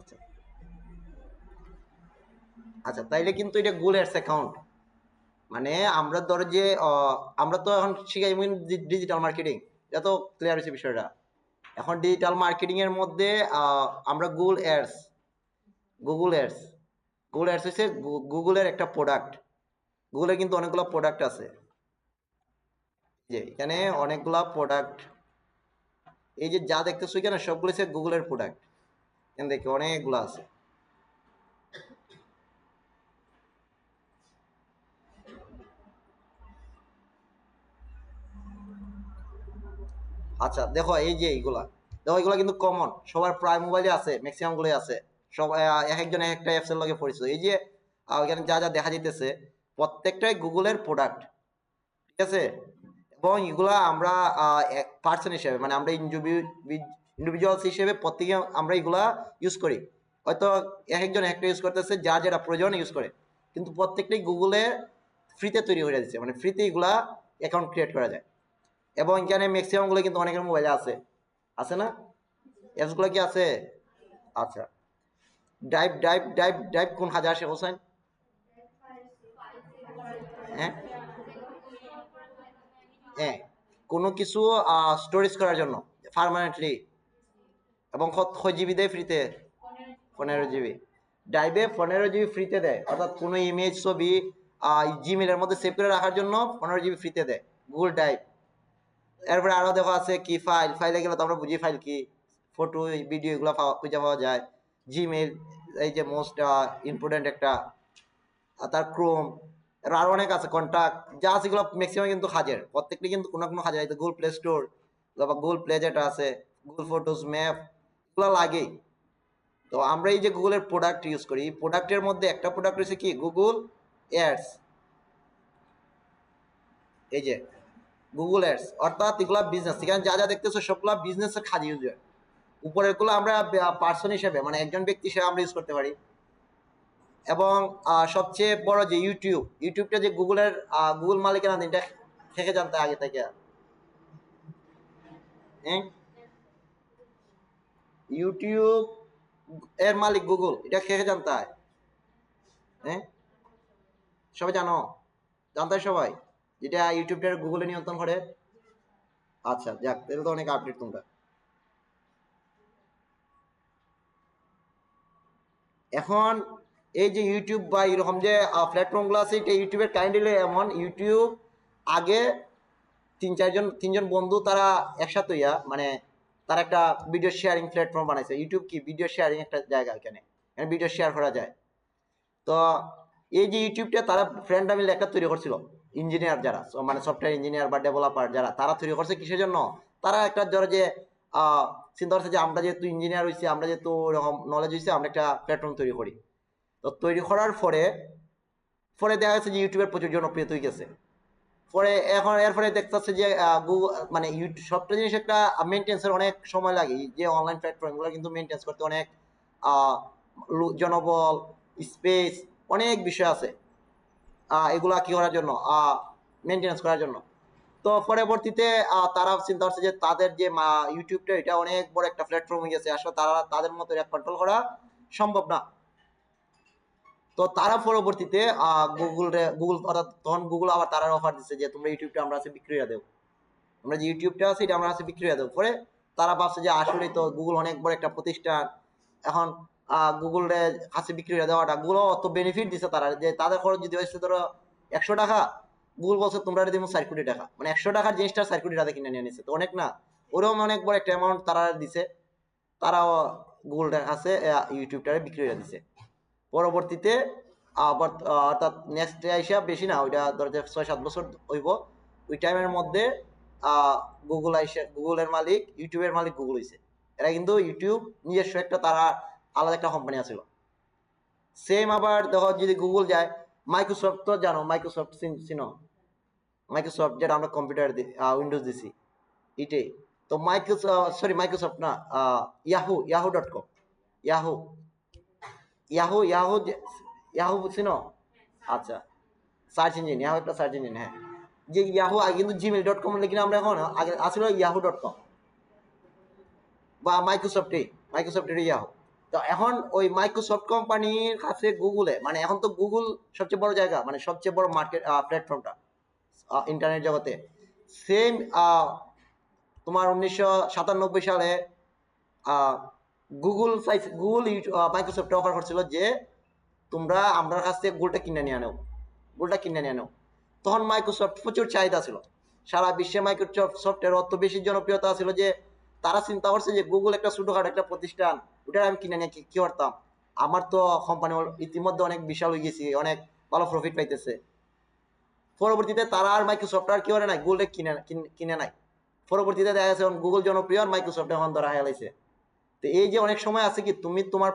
আচ্ছা আচ্ছা, তাইলে কিন্তু এটা গুগল অ্যাডস অ্যাকাউন্ট। মানে আমরা ধরো যে আমরা তো এখন শিখাই ডিজিটাল মার্কেটিং, এটা তো ক্লিয়ার হয়েছে বিষয়টা। এখন ডিজিটাল মার্কেটিং এর মধ্যে আমরা গুগল অ্যাডস গুগল অ্যাডস হচ্ছে গুগলের একটা প্রোডাক্ট। গুগলের কিন্তু অনেকগুলো প্রোডাক্ট আছে, যে এখানে অনেকগুলা প্রোডাক্ট, এই যে যা দেখতেছো এখানে সবগুলো হচ্ছে গুগলের প্রোডাক্ট। এখানে দেখো অনেকগুলো আছে। আচ্ছা দেখো, এই যে এইগুলা দেখো, এগুলা কিন্তু কমন, সবার প্রায় মোবাইলে আছে, ম্যাক্সিমাম গুলোই আছে। সব এক একজন এক একটা অ্যাপস এর লগে পরিচিত। এই যে এখানে যা যা দেখা যাইতেছে প্রত্যেকটাই গুগলের প্রোডাক্ট, ঠিক আছে? এবং এগুলা আমরা পার্সন হিসেবে, মানে আমরা ইন্ডিভিজুয়ালস হিসেবে প্রত্যেকে আমরা এগুলা ইউজ করি। হয়তো এক একজন একটা ইউজ করতেছে, যার যেটা প্রয়োজন ইউজ করে, কিন্তু প্রত্যেকটাই গুগলে ফ্রিতে তৈরি হয়ে যাচ্ছে, মানে ফ্রিতে এগুলা অ্যাকাউন্ট ক্রিয়েট করা যায়। এবং এখানে ম্যাক্সিমাম গুলো কিন্তু অনেকের মোবাইলে আছে, আছে না? অ্যাপস গুলো কি আছে? আচ্ছা, ড্রাইভ ড্রাইভ ড্রাইভ ড্রাইভ কোন হাজার আসে হোসেন? হ্যাঁ হ্যাঁ, কোনো কিছু স্টোরেজ করার জন্য পার্মানেন্টলি। এবং কয় জিবি দেয় ফ্রিতে? 15 জিবি। ড্রাইভে 15 জিবি ফ্রিতে দেয়, অর্থাৎ কোনো ইমেজ ছবি জিমেলের মধ্যে সেভ করে রাখার জন্য 15 জিবি ফ্রিতে দেয় গুগল ড্রাইভ। এরপরে আরো দেখা আছে কি ফাইলে গেলে তো আমরা বুঝি ফাইল কি, ফটো ভিডিও এগুলো খুঁজে পাওয়া যায়। জিমেল, এই যে মোস্ট ইম্পর্টেন্ট একটা, তার ক্রোম, আরো অনেক আছে, কন্টাক্ট, যা আছে এগুলো ম্যাক্সিমাম কিন্তু কাজের, প্রত্যেকটি কিন্তু কোনো কোনো কাজে। গুগল প্লে স্টোর বা গুগল প্লে যেটা আছে, গুগল ফটোস, ম্যাপ, এগুলো লাগেই। তো আমরা এই যে গুগলের প্রোডাক্ট ইউজ করি, প্রোডাক্টের মধ্যে একটা প্রোডাক্ট হচ্ছে কি গুগল অ্যাডস। এই যে গুগল অ্যাডস, অর্থাৎ এগুলা বিজনেস, এখানে যা যা দেখতেছো সবগুলা বিজনেসের কাজে ইউজ হয়। উপরের গুলো আমরা পার্সন হিসেবে, মানে একজন ব্যক্তি হিসেবে আমরা ইউজ করতে পারি। এবং সবচেয়ে বড় যে ইউটিউবটা যে গুগলের গুগল মালিকের এটা থেকে জানতে আগে থেকে। হ্যাঁ, ইউটিউব এর মালিক গুগল, এটা থেকে জানতে হয়। হ্যাঁ, সবাই জানো? জানতে হয় সবাই যেটা ইউটিউবটা গুগলে নিয়ন্ত্রণ করে। আচ্ছা যাক, তাহলে তো অনেক আপডেট তোমরা। এখন এই যে ইউটিউব বা এরকম যে প্ল্যাটফর্মগুলো আছে, এটা ইউটিউবের কাইন্ডলি এমন, ইউটিউব আগে তিনজন বন্ধু তারা একসাথে মানে তার একটা ভিডিও শেয়ারিং প্ল্যাটফর্ম বানাইছে। ইউটিউব কি ভিডিও শেয়ারিং একটা জায়গা, এখানে ভিডিও শেয়ার করা যায়। তো এই যে ইউটিউবটা তারা ফ্রেন্ডরা মিলে একটা তৈরি করছিল, ইঞ্জিনিয়ার যারা, মানে সফটওয়্যার ইঞ্জিনিয়ার বা ডেভেলপার যারা, তারা তৈরি করছে কিসের জন্য? তারা একটা ধরো যে চিন্তা করছে যে আমরা যেহেতু ইঞ্জিনিয়ার হয়েছি, আমরা যেহেতু এরকম নলেজ হয়েছে, আমরা একটা প্ল্যাটফর্ম তৈরি করি। তো তৈরি করার পরে পরে দেখা গেছে যে ইউটিউবের প্রচুর জনপ্রিয় হয়ে গেছে। পরে এখন এরপরে দেখতেছে যে গুগল, মানে ইউটিউব সবটা জিনিস একটা মেনটেন্সের অনেক সময় লাগে, যে অনলাইন প্ল্যাটফর্মগুলো কিন্তু মেনটেন্স করতে অনেক জনবল, স্পেস, অনেক বিষয় আছে এগুলা কি করার জন্য, মেনটেন্স করার জন্য। তো পরবর্তীতে তারা চিন্তা করছে যে তাদের যে ইউটিউবটা, এটা অনেক বড় একটা প্ল্যাটফর্ম হয়ে গেছে, আসলে তারা তাদের মতো কন্ট্রোল করা সম্ভব না। তো তারা পরবর্তীতে গুগল অর্থাৎ তখন গুগল আবার তারা অফার দিচ্ছে যে তোমরা ইউটিউবটা আমরা আছে বিক্রিয়া দেবো, আমরা যে ইউটিউবটা আছে এটা আমরা আছে বিক্রিয়া দেবো। পরে তারা ভাবছে যে আসলে তো গুগল অনেক বড় একটা প্রতিষ্ঠান, এখন গুগলের কাছে বিক্রিয়া দেওয়াটা, গুগল অত বেনিফিট দিচ্ছে তারা, যে তাদের খরচ যদি হয়েছে ধরো 100 টাকা, গুগল বলছে তোমরা দিব 4 কোটি টাকা, মানে 100 টাকার জিনিসটা 4 কোটি টাকা কিনে নিয়ে নিচ্ছে। তো অনেক না, ওরকম অনেক বড় একটা অ্যামাউন্ট তারা দিছে, তারাও গুগলটার কাছে ইউটিউবটারে বিক্রিয়া দিছে। পরবর্তীতে আবার অর্থাৎ নেক্সট আইসা বেশি না, ওইটা ধরো যে 6-7 বছর হইব, ওই টাইমের মধ্যে গুগলের মালিক, ইউটিউবের মালিক গুগল হয়েছে। এরা কিন্তু ইউটিউব নিজস্ব একটা, তারা আলাদা একটা কোম্পানি আছে। সেম আবার দেখো যদি গুগল যায়, মাইক্রোসফট তো জানো, মাইক্রোসফট চিনো? মাইক্রোসফট যেটা আমরা কম্পিউটার উইন্ডোজ দিছি, এটাই তো মাইক্রোসফট না, ইয়াহু.কম, ইয়াহু ইয়াহু ইয়াহু ইয়াহু চিনো? আচ্ছা, সার্চ ইঞ্জিন, ইয়াহু একটা সার্চ ইঞ্জিন। হ্যাঁ, যে ইয়াহু আগে কিন্তু জিমেল.কম লিখে আমরা, এখন আগে আসলে ইয়াহু.কম বা মাইক্রোসফটের ইয়াহু। তো এখন ওই মাইক্রোসফট কোম্পানির কাছে গুগলে, মানে এখন তো গুগল সবচেয়ে বড় জায়গা, মানে সবচেয়ে বড় মার্কেট প্ল্যাটফর্মটা ইন্টারনেট জগতে। সেম তোমার 1997 সালে গুগল মাইক্রোসফট অফার করছিল যে তোমরা আমার কাছ থেকে গুগলটা কিনে নিয়ে নাও। তখন মাইক্রোসফট প্রচুর চাহিদা ছিল, সারা বিশ্বে মাইক্রোসফটের অত বেশি জনপ্রিয়তা ছিল যে তারা চিন্তা করছে যে গুগল একটা ছোটখাটো একটা প্রতিষ্ঠান, ওটা আমি কিনে নিয়ে কি করতাম, আমার তো কোম্পানি ইতিমধ্যে অনেক বিশাল হয়ে গেছি, অনেক ভালো প্রফিট পাইতেছে। পরবর্তীতে তারা আর মাইক্রোসফট আর কি করে নাই, গুগলটা কিনে নাই। পরবর্তীতে দেখা যাচ্ছে গুগল জনপ্রিয় আর মাইক্রোসফট এখন ধরা হেলাইছে। তো এই যে অনেক সময় আছে কি তুমি তোমার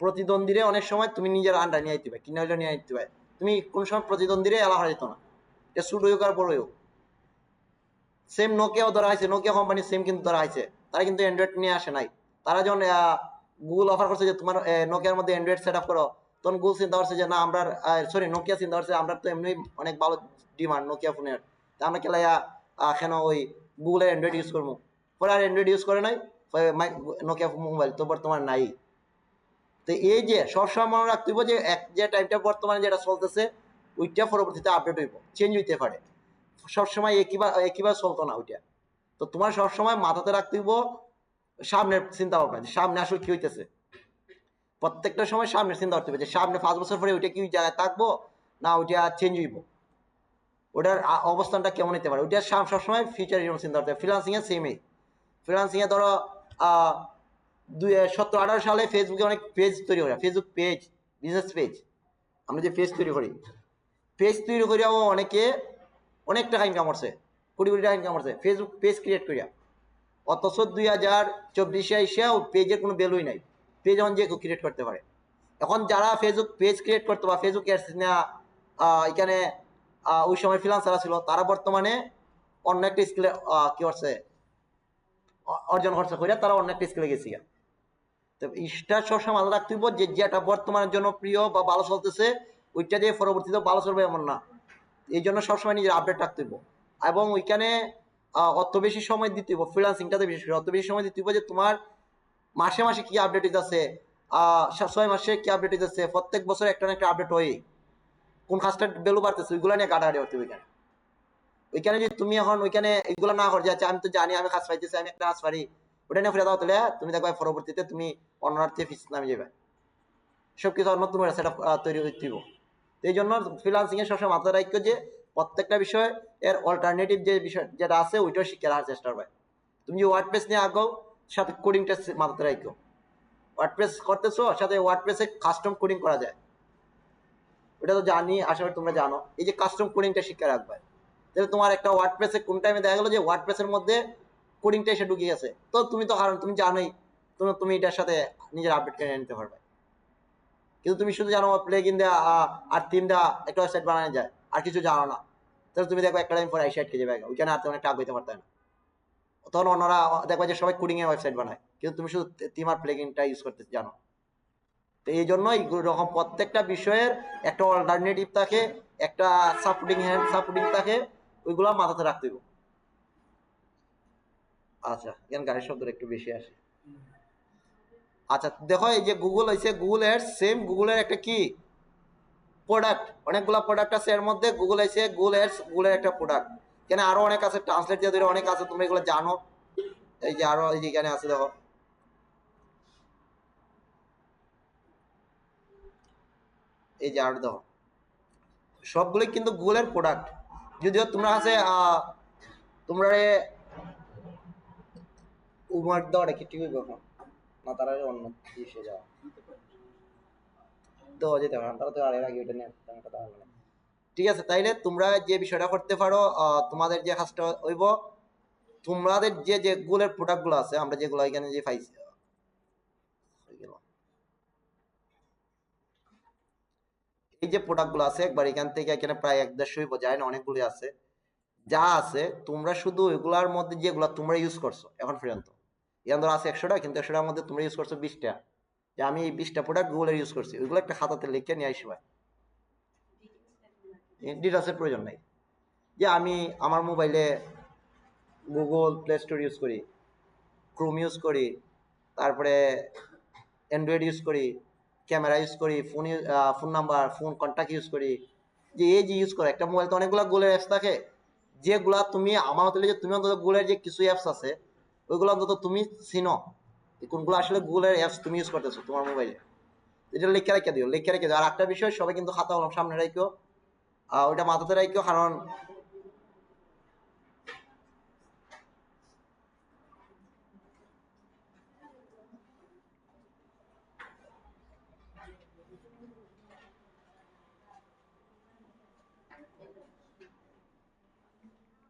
প্রতিদ্বন্দ্বীরে অনেক সময় তুমি নিজের আন্ডার নিয়ে আইতে পারে, কিনে নিয়ে আইতে পারে। তুমি কোন সময় প্রতিদ্বন্দ্বীরে এলা হারা যেত না, এটা শুরু হোক আর বড় হোক। সেম নোকিয়াও ধরা হয়েছে, নোকিয়া কোম্পানি সেম কিন্তু ধরা হয়েছে, তারা কিন্তু অ্যান্ড্রয়েড নিয়ে আসে নাই। তারা যখন গুগল অফার করছে যে তোমার নোকিয়ার মধ্যে অ্যান্ড্রয়েড সেট আপ করো, তখন গুগল চিন্তা করছে যে না আমরা নোকিয়া চিন্তা করছে আমরা তো এমনি অনেক ভালো ডিমান্ড নোকিয়া ফোনের, তা আমরা খেলাইয়া কেন ওই গুগলের অ্যান্ড্রয়েড ইউজ করবো। পরে আর অ্যান্ড্রয়েড ইউজ করে নাই, নোকিয়া মোবাইল তো বর্তমানে নাই। তো এই যে সবসময় মনে রাখতে হইব যে যে টাইমটা বর্তমানে যেটা চলতেছে ওইটা পরবর্তীতে আপডেট হইব, চেঞ্জ হইতে পারে, সবসময় একইবার চলতো না ওইটা। তো তোমার সবসময় মাথাতে রাখতে হইব সামনের চিন্তা ভাবনা, যে সামনে আসলে কি হইতেছে। প্রত্যেকটা সময় সামনের চিন্তা করতে হবে যে সামনে 5 বছর পরে ওইটা কি জায়গায় থাকবো না ওইটা চেঞ্জ হইব, ওটার অবস্থানটা কেমন হইতে পারে, ওইটা সবসময় ফিউচার চিন্তা করতে হবে। ফ্রিল্যান্সিং এ সেমই, ফ্রিল্যান্সিং এ ধরো 2017-18 সালে ফেসবুকে অনেক পেজ তৈরি করে, ফেসবুক পেজ, বিজনেস পেজ, আমরা যে পেজ তৈরি করি, পেজ তৈরি করিয়াও অনেকে অনেক টাকা ইনকাম করছে, কোটি কোটি টাকা ইনকাম করছে ফেসবুক পেজ ক্রিয়েট করিয়া। অথচ 2024 এসেও পেজের কোনো ভ্যালুই নাই, পেজ এখন যে কেউ ক্রিয়েট করতে পারে। এখন যারা ফেসবুক পেজ ক্রিয়েট করতো বা ফেসবুক অ্যাডস নেওয়া এখানে ওই সময় ফ্রিল্যান্সার ছিল, তারা বর্তমানে অন্য একটা স্কিলে কি করছে, অর্জন করছে করিয়া তারা অন্য একটা স্কিলে গেছি। তো স্টার সবসময় মাথা রাখতে হইব যে যেটা বর্তমানে জনপ্রিয় বা ভালো চলতেছে ওইটা দিয়ে পরবর্তীতে ভালো চলবে এমন না, এই জন্য সবসময় নিজের আপডেট রাখতে হইব। এবং ওইখানে অত বেশি সময় দিতে হইব, ফ্রিল্যান্সিংটাতে বিশেষ করে অত বেশি সময় দিতে হইব যে তোমার মাসে মাসে কি আপডেট হইতেছে, 6 মাসে কি আপডেট হইতেছে, প্রত্যেক বছর একটা না একটা আপডেট হয়, কোন কাজটার ভ্যালু বাড়তেছে ওইগুলো নিয়ে গাড়াগাড়ি করতে হবে। ওইখানে যদি তুমি এখন ওইখানে এইগুলো না করে যাচ্ছে আমি তো জানি আমি কাজ পাইতেছি, আমি একটা কাজ পারি, ওটা নিয়ে ফিরে দাও, তাহলে তুমি দেখবে পরবর্তীতে তুমি অন্যান্য ফিস নামে যাবে, সবকিছু নতুন করে সেটা তৈরি করতে দিব। এই জন্য ফ্রিল্যান্সিং এর সবসময় মাথায় রাখো যে প্রত্যেকটা বিষয় এর অল্টারনেটিভ যে বিষয় যেটা আছে ওইটাও শিখে রাখার চেষ্টা করবে। তুমি যে ওয়ার্ডপ্রেস নিয়ে আগাও, সাথে কোডিংটা মাথাতে রাখো, ওয়ার্ডপ্রেস করতেছো সাথে ওয়ার্ডপ্রেসে কাস্টম কোডিং করা যায়, ওটা তো জানি, আশা করি তোমরা জানো। এই যে কাস্টম কোডিংটা শিখে রাখবে, তাহলে তোমার একটা ওয়ার্ডপ্রেসে কোন টাইমে দেখা গেলো যে ওয়ার্ডপ্রেসের মধ্যে কোডিংটা এসে ঢুকে গেছে, তো তুমি তো কারণ তুমি জানোই, তুমি এটার সাথে নিজের আপডেট করে নিতে পারবে। কিন্তু তুমি শুধু জানো প্লেগিন দেওয়া আর থিম দেওয়া একটা ওয়েবসাইট বানানো যায়, আর কিছু জানো না, তাহলে তুমি দেখো একটা টাইম পরে আইসাইট খেয়ে যাবে, ওইখানে আর তেমন একটা আগ হইতে পারতে না। তখন অন্যরা দেখবে যে সবাই কোডিং এর ওয়েবসাইট বানায়, কিন্তু তুমি শুধু থিম আর প্লেগিনটা ইউজ করতে জানো। তো এই জন্য এইরকম প্রত্যেকটা বিষয়ের একটা অল্টারনেটিভ থাকে, একটা সাপোর্টিং থাকে, ওইগুলো মাথাতে রাখতে হবে। আচ্ছা, এখানে গাড়ির শব্দটা একটু বেশি আসে। আচ্ছা দেখো, এই যে গুগল হয়েছে, গুগল এডস সেম গুগলের একটা কি প্রোডাক্ট, অনেকগুলো প্রোডাক্ট আছে এর মধ্যে, গুগল আছে গুগল এডস গুগলের একটা প্রোডাক্ট। এখানে আরো অনেক আছে, ট্রান্সলেট দিয়ে ধরে অনেক আছে, তোমরা এগুলো জানো। এই যে আরো এই যে এখানে আছে দেখো, এই যে আরো দেখো, সবগুলোই কিন্তু গুগলের প্রোডাক্ট। যদিও তোমরা আছে তোমরা উমার দেওয়াটা কি ঠিক হইব এখন না, তারা অন্য দেশে যাওয়া দেওয়া যেতে পারে, তারা তো আর এর আগে ওইটা নিয়ে কথা হবে না। ঠিক আছে, তাইলে তোমরা যে বিষয়টা করতে পারো, তোমাদের যে কাজটা হইব, তোমাদের যে যে গুগলের প্রোডাক্ট গুলো আছে আমরা যেগুলো এখানে যে পাইছি, এই যে প্রোডাক্ট গুলো আছে একবার এখান থেকে এখানে প্রায় 150 যায় না, অনেকগুলি আছে, যা আছে তোমরা শুধু এগুলার মধ্যে যেগুলো তোমরা ইউজ করছো এখন পর্যন্ত, এখান ধরো আছে 100টা, কিন্তু 100টার মধ্যে তোমরা ইউজ করছো 20টা, যে আমি এই 20টা প্রোডাক্ট গুগলের ইউজ করছি, ওইগুলো একটা খাতাতে লিখে নিয়ে আসবে, ডিটেলসের প্রয়োজন নাই। যে আমি আমার মোবাইলে গুগল প্লে স্টোর ইউজ করি, ক্রোম ইউজ করি, তারপরে অ্যান্ড্রয়েড ইউজ করি, ক্যামেরা ইউজ করি, phone number, phone contact use করি, যে এই যে ইউজ করে একটা মোবাইল তো অনেকগুলো গুগলের অ্যাপস থাকে, যেগুলা তুমি আমার মতে যে তুমি অন্তত গুগলের যে কিছু অ্যাপস আছে ওইগুলো অন্তত তুমি চিনো কোনগুলো আসলে গুগলের অ্যাপস তুমি ইউজ করতেছো তোমার মোবাইলে, এটা লিখে রেখে দিও, লিখে রেখে দিও। আর একটা বিষয়, সবাই কিন্তু খাতা কলম সামনে রাখো, ওইটা মাথাতে রাখো, কারণ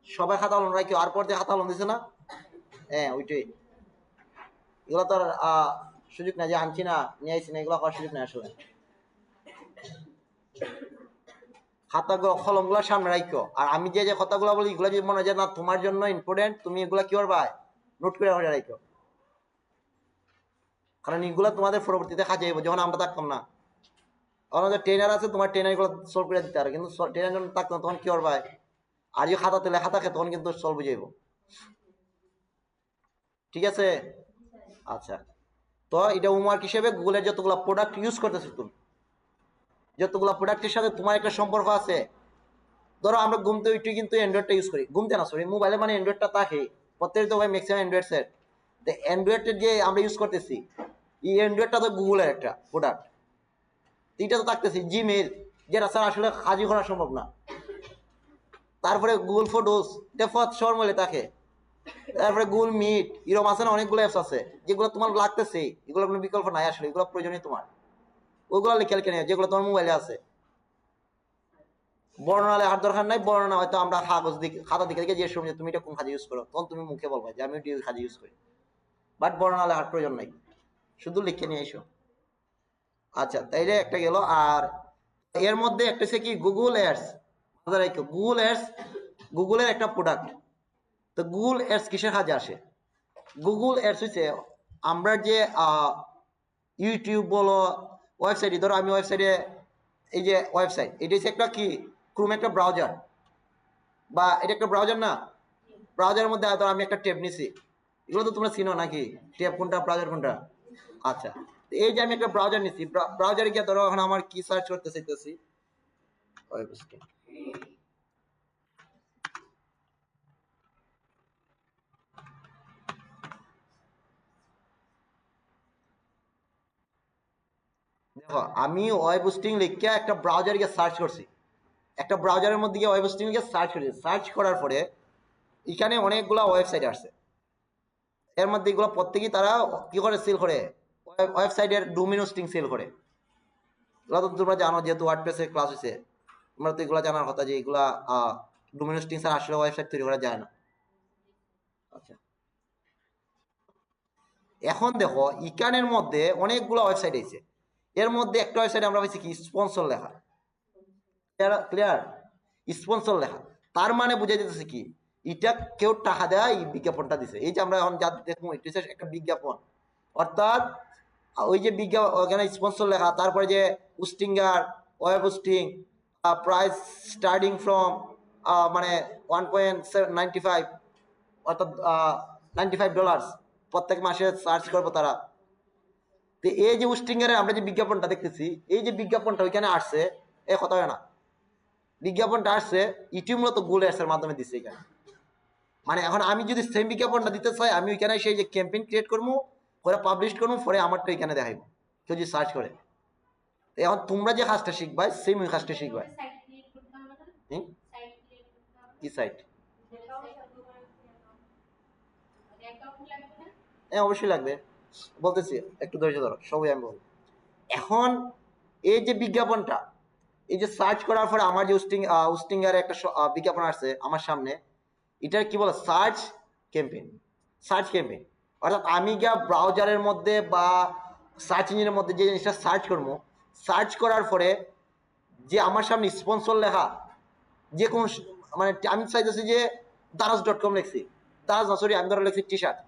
সবাই খাতা কলম রাখো। আর পর দিয়ে খাতা কলম দিছে না, হ্যাঁ ওইটাই, এগুলো তো আর সুযোগ না যে আনছি না নিয়ে আসছি না, এগুলো করার সুযোগ নেই আসলে। খাতাগুলো কলমগুলো সামনে রাখো। আর আমি যে যে কথাগুলো বলি এগুলো যদি মনে হয় যে না তোমার জন্য ইম্পর্টেন্ট, তুমি এগুলো কি করবা, নোট করে রাখো, কারণ এগুলো তোমাদের পরবর্তীতে কাজে আসবে যখন আমরা থাকতাম না। আমাদের ট্রেনার আছে, তোমার ট্রেনার গুলো সলভ করে দিতে পারে, কিন্তু ট্রেনার যখন থাকতাম তখন কি করবা, আর যদি খাতাতে লেখা থাকে তখন কিন্তু সলভ বুঝাইব। ঠিক আছে, আচ্ছা। তো এটা হোমওয়ার্ক হিসেবে গুগলের যতগুলো প্রোডাক্ট ইউজ করতেছো তুমি, যতগুলো প্রোডাক্টের সাথে তোমার একটা সম্পর্ক আছে, ধরো আমরা ঘুমতে উঠে কিন্তু অ্যান্ড্রয়েডটা ইউজ করি, ঘুমতে না সরি মোবাইলে, মানে অ্যান্ড্রয়েডটা থাকে প্রত্যেক তো ভাই ম্যাক্সিমাম অ্যান্ড্রয়েড সেট, তো অ্যান্ড্রয়েডের যে আমরা ইউজ করতেছি এই অ্যান্ড্রয়েডটা তো গুগলের একটা প্রোডাক্ট, এইটা তো থাকতেছি জিমেল, যেটা স্যার আসলে কাজই করা সম্ভব না। তারপরে গুগল ফটোস, এটা সবার মূল্যে থাকে। তারপরে গুগল মিট, এরকম আছে না অনেকগুলো অ্যাপস আছে যেগুলো তোমার লাগতেছে, এগুলো কোনো বিকল্প নাই আসলে, এগুলো প্রয়োজনীয় তোমার, ওইগুলো লিখে লিখে নিও যেগুলো তোমার মোবাইলে আছে। বর্ণনা লেখার দরকার নাই, বর্ণনা হয়তো আমরা কাগজ দিকে খাতা দিকে দিকে যে সময় তুমি এটা কোন কাজে ইউজ করো তখন তুমি মুখে বলবা যে আমি ওই কাজে ইউজ করি, বাট বর্ণনা লেখার প্রয়োজন নাই, শুধু লিখে নিয়ে এসো। আচ্ছা, তাইলে একটা গেল। আর এর মধ্যে একটা হচ্ছে কি গুগল অ্যাডস, গুগল অ্যাডস গুগলের একটা প্রোডাক্ট। তো গুগল অ্যাডস কিসের কাজে আসে? গুগল অ্যাডস হচ্ছে আমরা যে ইউটিউব বলো, ওয়েবসাইটে, ধরো আমি ওয়েবসাইটে, এই যে ওয়েবসাইট এটা হচ্ছে একটা কি ক্রোম একটা ব্রাউজার, বা এটা একটা ব্রাউজার না, ব্রাউজারের মধ্যে ধরো আমি একটা ট্যাব নিছি, এগুলো তো তোমরা চিনো নাকি, ট্যাব কোনটা ব্রাউজার কোনটা। আচ্ছা, এই যে আমি একটা ব্রাউজার নিছি, ব্রাউজারে গিয়ে ধরো এখন আমার কি সার্চ করতে চাইতেছি, দেখো আমি ওয়েব হোস্টিং লিখে একটা ব্রাউজারে গিয়ে সার্চ করছি, একটা ব্রাউজারের মধ্যে গিয়ে ওয়েব হোস্টিং গিয়ে সার্চ করেছি, সার্চ করার পরে এখানে অনেকগুলো ওয়েবসাইট আসছে, এর মধ্যে এগুলো প্রত্যেকেই তারা কি করে সেল করে, ওয়েবসাইটের ডোমেইন হোস্টিং সেল করে। এগুলো তো তোমরা জানো, যেহেতু ওয়ার্ডপ্রেসের ক্লাস হয়েছে তোমরা তো এগুলো জানার কথা যে এগুলা ডোমেইন হোস্টিং ছাড়া আসলে ওয়েবসাইট তৈরি করা যায় না। আচ্ছা, এখন দেখো ইকানের মধ্যে অনেকগুলো ওয়েবসাইট আছে, এর মধ্যে একটা ওয়েবসাইট আমরা পাইছি কি স্পন্সর লেখা, ক্লিয়ার, স্পন্সর লেখা, তার মানে বুঝাই দিতেছে কি এটা কেউ টাকা দেয় এই বিজ্ঞাপনটা দিছে, এই যে আমরা এখন যা দেখবো এটা হচ্ছে একটা বিজ্ঞাপন, অর্থাৎ ওই যে বিজ্ঞাপন ওখানে স্পন্সর লেখা, তারপরে যে Hostinger, web hosting, price starting from মানে 1.95, অর্থাৎ $95 প্রত্যেক মাসে চার্জ করবো তারা। তো এই যে হোস্টিংয়ের আমরা যে বিজ্ঞাপনটা দেখতেছি, এই যে বিজ্ঞাপনটা ওইখানে আসছে, এ কথা হয় না, বিজ্ঞাপনটা আসছে ইউটিউব মূলত গুগল অ্যাডসের মাধ্যমে দিচ্ছে এখানে। মানে এখন আমি যদি সেম বিজ্ঞাপনটা দিতে চাই, আমি ওইখানে সেই যে ক্যাম্পেইন ক্রিয়েট করবো, করে পাবলিশ করবো, পরে আমারটা এখানে দেখাইবো কেউ যদি সার্চ করে। এখন তোমরা যে কাজটা শিখবাই সেম ওই কাজটা শিখবাই। কি সাইট? হ্যাঁ অবশ্যই লাগবে, বলতেছি একটু ধৈর্য ধরো, সবই আমি বলবো। এখন এই যে বিজ্ঞাপনটা, এই যে সার্চ করার পরে আমার যে হোস্টিংয়ের একটা বিজ্ঞাপন আসছে আমার সামনে, এটার কি বলে সার্চ ক্যাম্পেইন, সার্চ ক্যাম্পেইন, অর্থাৎ আমি গিয়া ব্রাউজারের মধ্যে বা সার্চ ইঞ্জিনের মধ্যে যে জিনিসটা সার্চ করবো, সার্চ করার পরে যে আমার সামনে স্পন্সর লেখা, যে কোনো মানে আমি চাইতেছি যে দারাজ.com লিখছি, দারাজ না সরি আমি ধরো লিখছি টি শার্ট,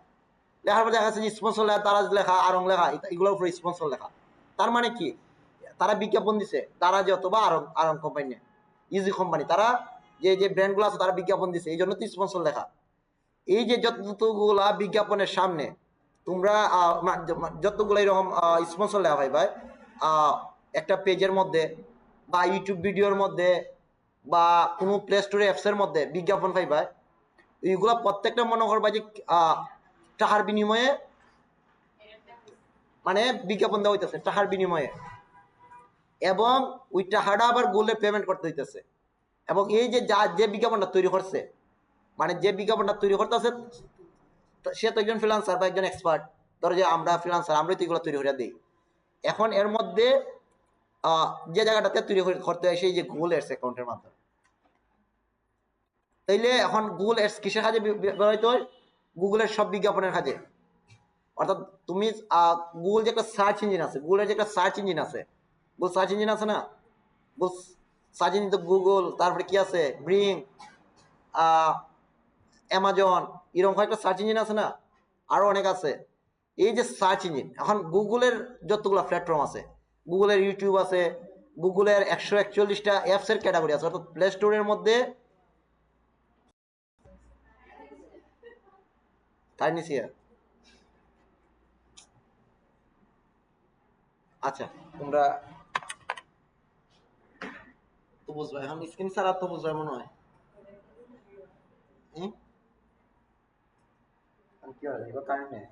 লেখার পর দেখা যাচ্ছে যে স্পন্সর লেখা, দারাজ লেখা, আরং লেখা, এগুলোর উপরে স্পন্সর লেখা। তার মানে কি তারা বিজ্ঞাপন দিছে, দারাজ অথবা Aarong, Aarong company, easy company, তারা যে যে ব্র্যান্ডগুলো আছে তারা বিজ্ঞাপন দিছে, এই জন্য তো স্পন্সর লেখা। এই যে যতগুলা বিজ্ঞাপনের সামনে তোমরা যতগুলো এরকম স্পন্সর লেখা ভাই ভাই একটা পেজের মধ্যে বা ইউটিউব ভিডিওর মধ্যে বা কোনো প্লে স্টোরে অ্যাপসের মধ্যে বিজ্ঞাপন পাইবা, এইগুলা প্রত্যেকটা মনে করবা যে টাকার বিনিময়ে, মানে বিজ্ঞাপন দেওয়া হইতেছে টাকার বিনিময়ে, এবং ওই টাকাটা আবার গুগলে পেমেন্ট করতে হইতেছে। এবং এই যে যে বিজ্ঞাপনটা তৈরি করছে, মানে যে বিজ্ঞাপনটা তৈরি করতেছে সে তো একজন ফ্রিল্যান্সার বা একজন এক্সপার্ট। ধরো যে আমরা ফ্রিল্যান্সার, আমরাই তো এগুলো তৈরি করে দিই। এখন এর মধ্যে যে জায়গাটাতে তৈরি করতে হয় সেই যে গুগল এডস অ্যাকাউন্টের মাধ্যমে। তাইলে এখন গুগল এডস কিসের কাজে ব্যবহৃত হয়? গুগলের সব বিজ্ঞাপনের কাজে। অর্থাৎ তুমি গুগল যে একটা সার্চ ইঞ্জিন আছে, গুগলের যে একটা সার্চ ইঞ্জিন আছে, গুগল সার্চ ইঞ্জিন আছে না, গুগল সার্চ ইঞ্জিন তো গুগল, তারপরে কি আছে ব্রিং, অ্যামাজন, এরকম কয়েকটা সার্চ ইঞ্জিন আছে না, আরো অনেক আছে। এই যে সার্চ ইঞ্জিন, এখন গুগলের যতগুলো প্ল্যাটফর্ম আছে, গুগলের ইউটিউব আছে, গুগলের 141টা অ্যাপসের ক্যাটাগরি আছে, অর্থাৎ প্লে স্টোরের মধ্যে তাই নিছি। আচ্ছা, তোমরা তো বুঝবে, এখন স্ক্রিন ছাড়া তো বুঝবে মনে হয়। কি হয় এবার কারেন্ট নেই।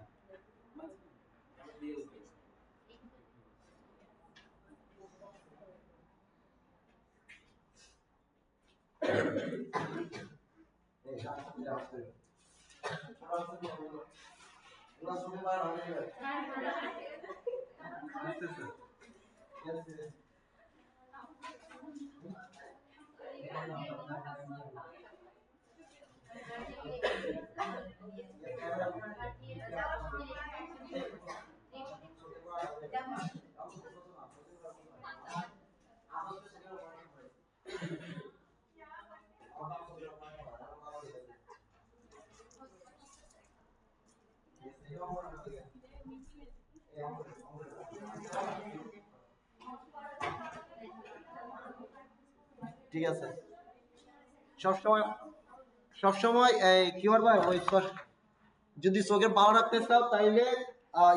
ঠিক আছে, সবসময় সবসময় কি করবা, ওই যদি চোখের ভালো রাখতে চাও তাইলে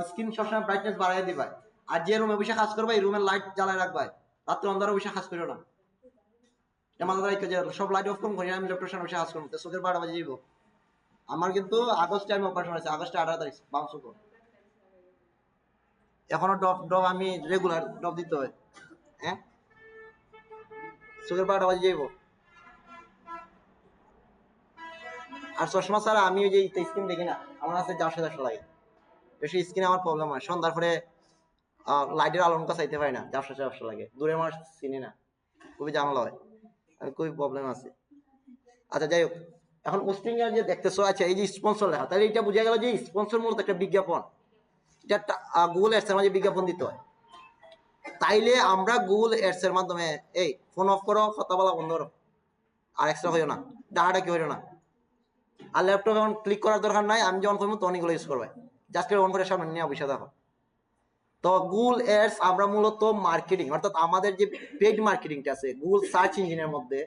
স্ক্রিন সবসময় ব্রাইটনেস বাড়াই দিবা। আর যে রুমে বসে কাজ করবা এই রুমের লাইট জ্বালায় রাখবা, রাত্রে অন্ধকারে বসে কাজ করো না। মাথা রাখতে যে সব লাইট অফ করে আমি ল্যাপটপের সামনে বসে কাজ করবো, চোখের 12টা বাজে যাইব। আমার কিন্তু আগস্টে আমি অপারেশন হয়েছে, আগস্টে 18 তারিখ বাম চোখ। এখনো ডব ডব আমি রেগুলার ডব দিতে হয়। হ্যাঁ, চোখের 12টা বাজে যাইব। আর চশমা ছাড়া আমি ওই যে স্ক্রিন দেখি না, আমার আছে 400 লাগে। বেশি স্ক্রিনে আমার প্রবলেম হয়, সন্ধ্যার পরে লাইটের আলোটা চাইতে পারি না, 400 লাগে, দূরে মানুষ চিনি না, খুবই ঝামেলা হয়, খুবই প্রবলেম আছে। আচ্ছা যাই হোক, এখন পোস্টিং এর যে দেখতেছো, আচ্ছা এই যে স্পন্সর লেখা, তাহলে এটা বোঝা গেল যে স্পন্সর মূলত একটা বিজ্ঞাপন, এটা গুগল এডস এর মাঝে বিজ্ঞাপন দিতে হয়। তাইলে আমরা গুগল এডস এর মাধ্যমে, এই ফোন অফ করো, কথা বলা বন্ধ করো, আর এক্সট্রা হইও না, ডাহাটা কি হইও না। আর ল্যাপটপ এখন ক্লিক করার দরকার নাই, আমি যখন করবো তখন এগুলো ইউজ করবে, জাস্ট অন করে সামনে নিয়ে অবশ্যই দেখো। তো গুগল এডস আমরা মূলত মার্কেটিং, অর্থাৎ আমাদের যে পেইড মার্কেটিংটা আছে গুগল সার্চ ইঞ্জিনের মধ্যে,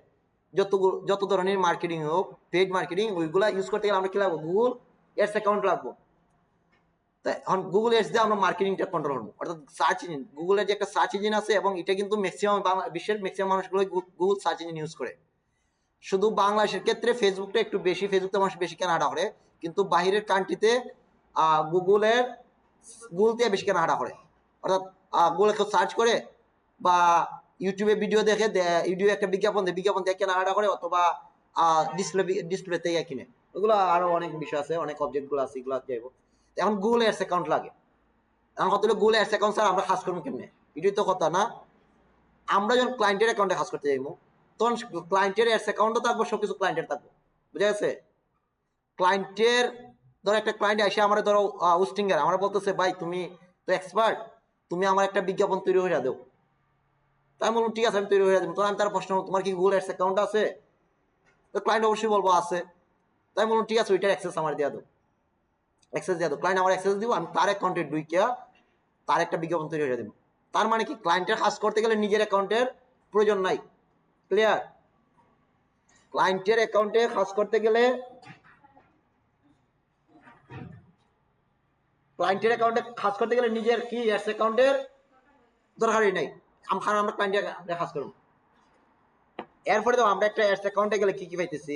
যত ধরনের মার্কেটিং হোক, পেইড মার্কেটিং, ওইগুলা ইউজ করতে গেলে আমরা কি লাগবো, গুগল এডস অ্যাকাউন্ট লাগবো। তাই এখন গুগল এডস দিয়ে আমরা মার্কেটিংটা কন্ট্রোল করবো, অর্থাৎ সার্চ ইঞ্জিন, গুগলের যে একটা সার্চ ইঞ্জিন আছে, এবং এটা কিন্তু ম্যাক্সিমাম বিশ্বের ম্যাক্সিমাম মানুষগুলো গুগল সার্চ ইঞ্জিন ইউজ করে। শুধু বাংলাদেশের ক্ষেত্রে ফেসবুকটা একটু বেশি, ফেসবুকটা মানুষ বেশি কেনাকাটা করে, কিন্তু বাহিরের কান্ট্রিতে গুগল দিয়ে বেশি কেনাকাটা করে। অর্থাৎ গুগলে কেউ সার্চ করে বা ইউটিউবে ভিডিও দেখে, ইউটিউবে একটা বিজ্ঞাপন দিয়ে কেনাকাটা করে, অথবা ডিসপ্লে থেকে কিনে। ওগুলো আরো অনেক বিষয় আছে, অনেক অবজেক্ট গুলো আছে, এগুলো যাইব। এখন গুগল এডস অ্যাকাউন্ট লাগে। এখন কত গুগল এডস অ্যাকাউন্ট স্যার আমরা কাজ করবো কেমনে, এটাই তো কথা না। আমরা যখন ক্লায়েন্টের অ্যাকাউন্টে কাজ করতে যাইবো, তখন ক্লায়েন্টের অ্যাডস অ্যাকাউন্টও থাকবো, সবকিছু ক্লায়েন্টের থাকবো, বুঝা গেছে। ক্লায়েন্টের ধরো একটা ক্লায়েন্ট এসে আমার ধরো উস্টিঙ্গার, আমরা বলতেছে ভাই তুমি তো এক্সপার্ট, তুমি আমার একটা বিজ্ঞাপন তৈরি হয়ে দাও। তাই বলুন ঠিক আছে, আমি তৈরি হয়ে দেবো। তখন আমি তার প্রশ্ন, তোমার কি গুগল অ্যাডস অ্যাকাউন্ট আছে? তো ক্লায়েন্ট অবশ্যই বলবো আছে। তাই বলুন ঠিক আছে, ওইটার অ্যাক্সেস আমার দিয়ে দাও, অ্যাক্সেস দিয়ে দাও। ক্লায়েন্ট আমার অ্যাক্সেস দিব, আমি তার অ্যাকাউন্টে ঢুকিয়া তার একটা বিজ্ঞাপন তৈরি হয়ে দেবো। তার মানে কি, ক্লায়েন্টের কাজ করতে গেলে নিজের অ্যাকাউন্টের প্রয়োজন নাই। ক্লিয়ার? ক্লায়েন্টের অ্যাকাউন্টে কাজ করতে গেলে ক্লায়েন্টের অ্যাকাউন্টে কাজ করতে গেলে নিজের কি অ্যাডস অ্যাকাউন্টের দরকারই নেই, আমরা ক্লায়েন্টের কাজ করব। এরপরে তো আমরা একটা অ্যাডস অ্যাকাউন্টে গেলে কি কি পাইতেছি,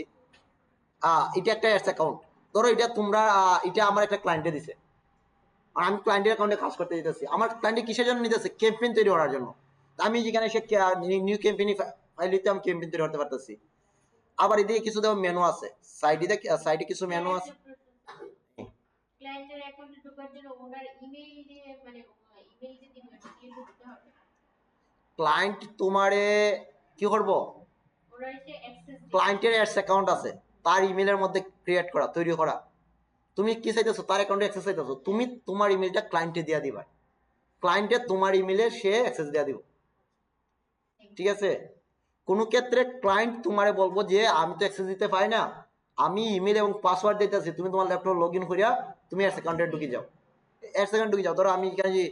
এটা একটা অ্যাডস অ্যাকাউন্ট, ধরো এটা তোমরা এটা আমার একটা ক্লায়েন্টে দিছে, আর আমি ক্লায়েন্টের অ্যাকাউন্টে কাজ করতে দিতেছি। আমার ক্লায়েন্টে কিসের জন্য নিতেছে, ক্যাম্পেইন তৈরি করার জন্য। আমি যেখানে সে নিউ ক্যাম্পেইন ফাইল দিতে আমি ক্যাম্পেইন তৈরি করতে পারতেছি। আবার এদিকে কিছু দেখো মেনু আছে, সাইডে কিছু মেনু আছে। ক্লায়েন্টের অ্যাকাউন্টে ঢোকার জন্য ওনার ইমেইল দিয়ে মানে ইমেইল যে দিবেন দিয়ে ঢুকতে হবে। ক্লায়েন্ট তোমারে কি করব, ওনার যে অ্যাক্সেস ক্লায়েন্টের অ্যাডস অ্যাকাউন্ট আছে, তার ইমেইলের মধ্যে ক্রিয়েট করা, তৈরি করা। তুমি কি চাইতেছো, তার অ্যাকাউন্টে অ্যাক্সেস চাইতেছো, তুমি তোমার ইমেইলটা ক্লায়েন্টে দিয়ে দিবা, ক্লায়েন্টে তোমার ইমেইলে সে অ্যাক্সেস দিয়ে দিব। ঠিক আছে, কোন ক্ষেত্রে ক্লায়েন্ট তোমারে বলবো যে আমি তো অ্যাক্সেস দিতে পারি না, আমি ইমেল এবং পাসওয়ার্ড দিতেছি, তুমি তোমার ল্যাপটপ লগ ইন করিয়া তুমি অ্যাডস অ্যাকাউন্টে ঢুকে যাও, অ্যাডস অ্যাকাউন্ট ঢুকে যাও। ধরো আমি এখানে যে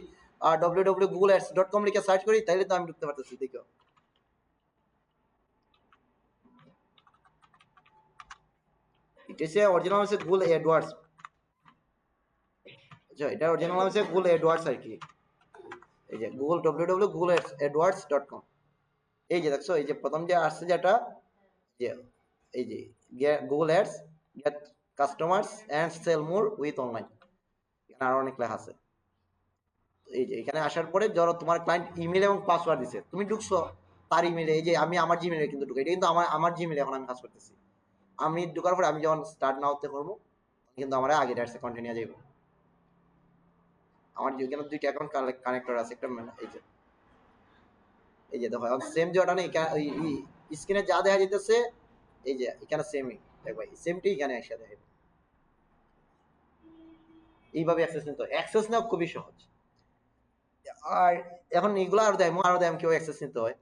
www.googleads.com লিখে সার্চ করি, তাইলে তো আমি ঢুকতে পারতেছি। দেখো এটা হচ্ছে অরিজিনাল হচ্ছে গুগল অ্যাডওয়ার্ডস। আচ্ছা, এটা অরিজিনাল হচ্ছে গুগল অ্যাডওয়ার্ডস আর কি। এই যে গুগল www.googleadwords.com, এই যে দেখছো, এই যে প্রথম যে আসছে যেটা, যে এই যে Google ads get customers and sell more with online, এখানে আরো অনেক লেখা আছে। এই যে এখানে আসার পরে ধরো তোমার ক্লায়েন্ট ইমেল এবং পাসওয়ার্ড দিছে, তুমি ঢুকছো তার ইমেলে, এই যে আমি আমার জিমেলে কিন্তু ঢুকে, এটা কিন্তু আমার জিমেলে এখন আমি কাজ করতেছি। আমি ঢুকার পরে আমি যখন স্টার্ট নাওতে করবো, কিন্তু আমার আগের অ্যাডস অ্যাকাউন্টে নিয়ে যাবো। আমার যেখানে দুইটা অ্যাকাউন্ট কানেক্টর আছে, একটা এই যে দেখো এখন সেম যেটা নেই, স্ক্রিনে যা দেখা যেতেছে এই যে এখানে সেমই, দেখ ভাই সেমটি এখানে একসাথে দেখা, এইভাবে অ্যাক্সেস নিতে হয়। অ্যাক্সেস নেওয়া খুবই সহজ। আর এখন এগুলো আরো দেয় কেউ অ্যাক্সেস নিতে হয়।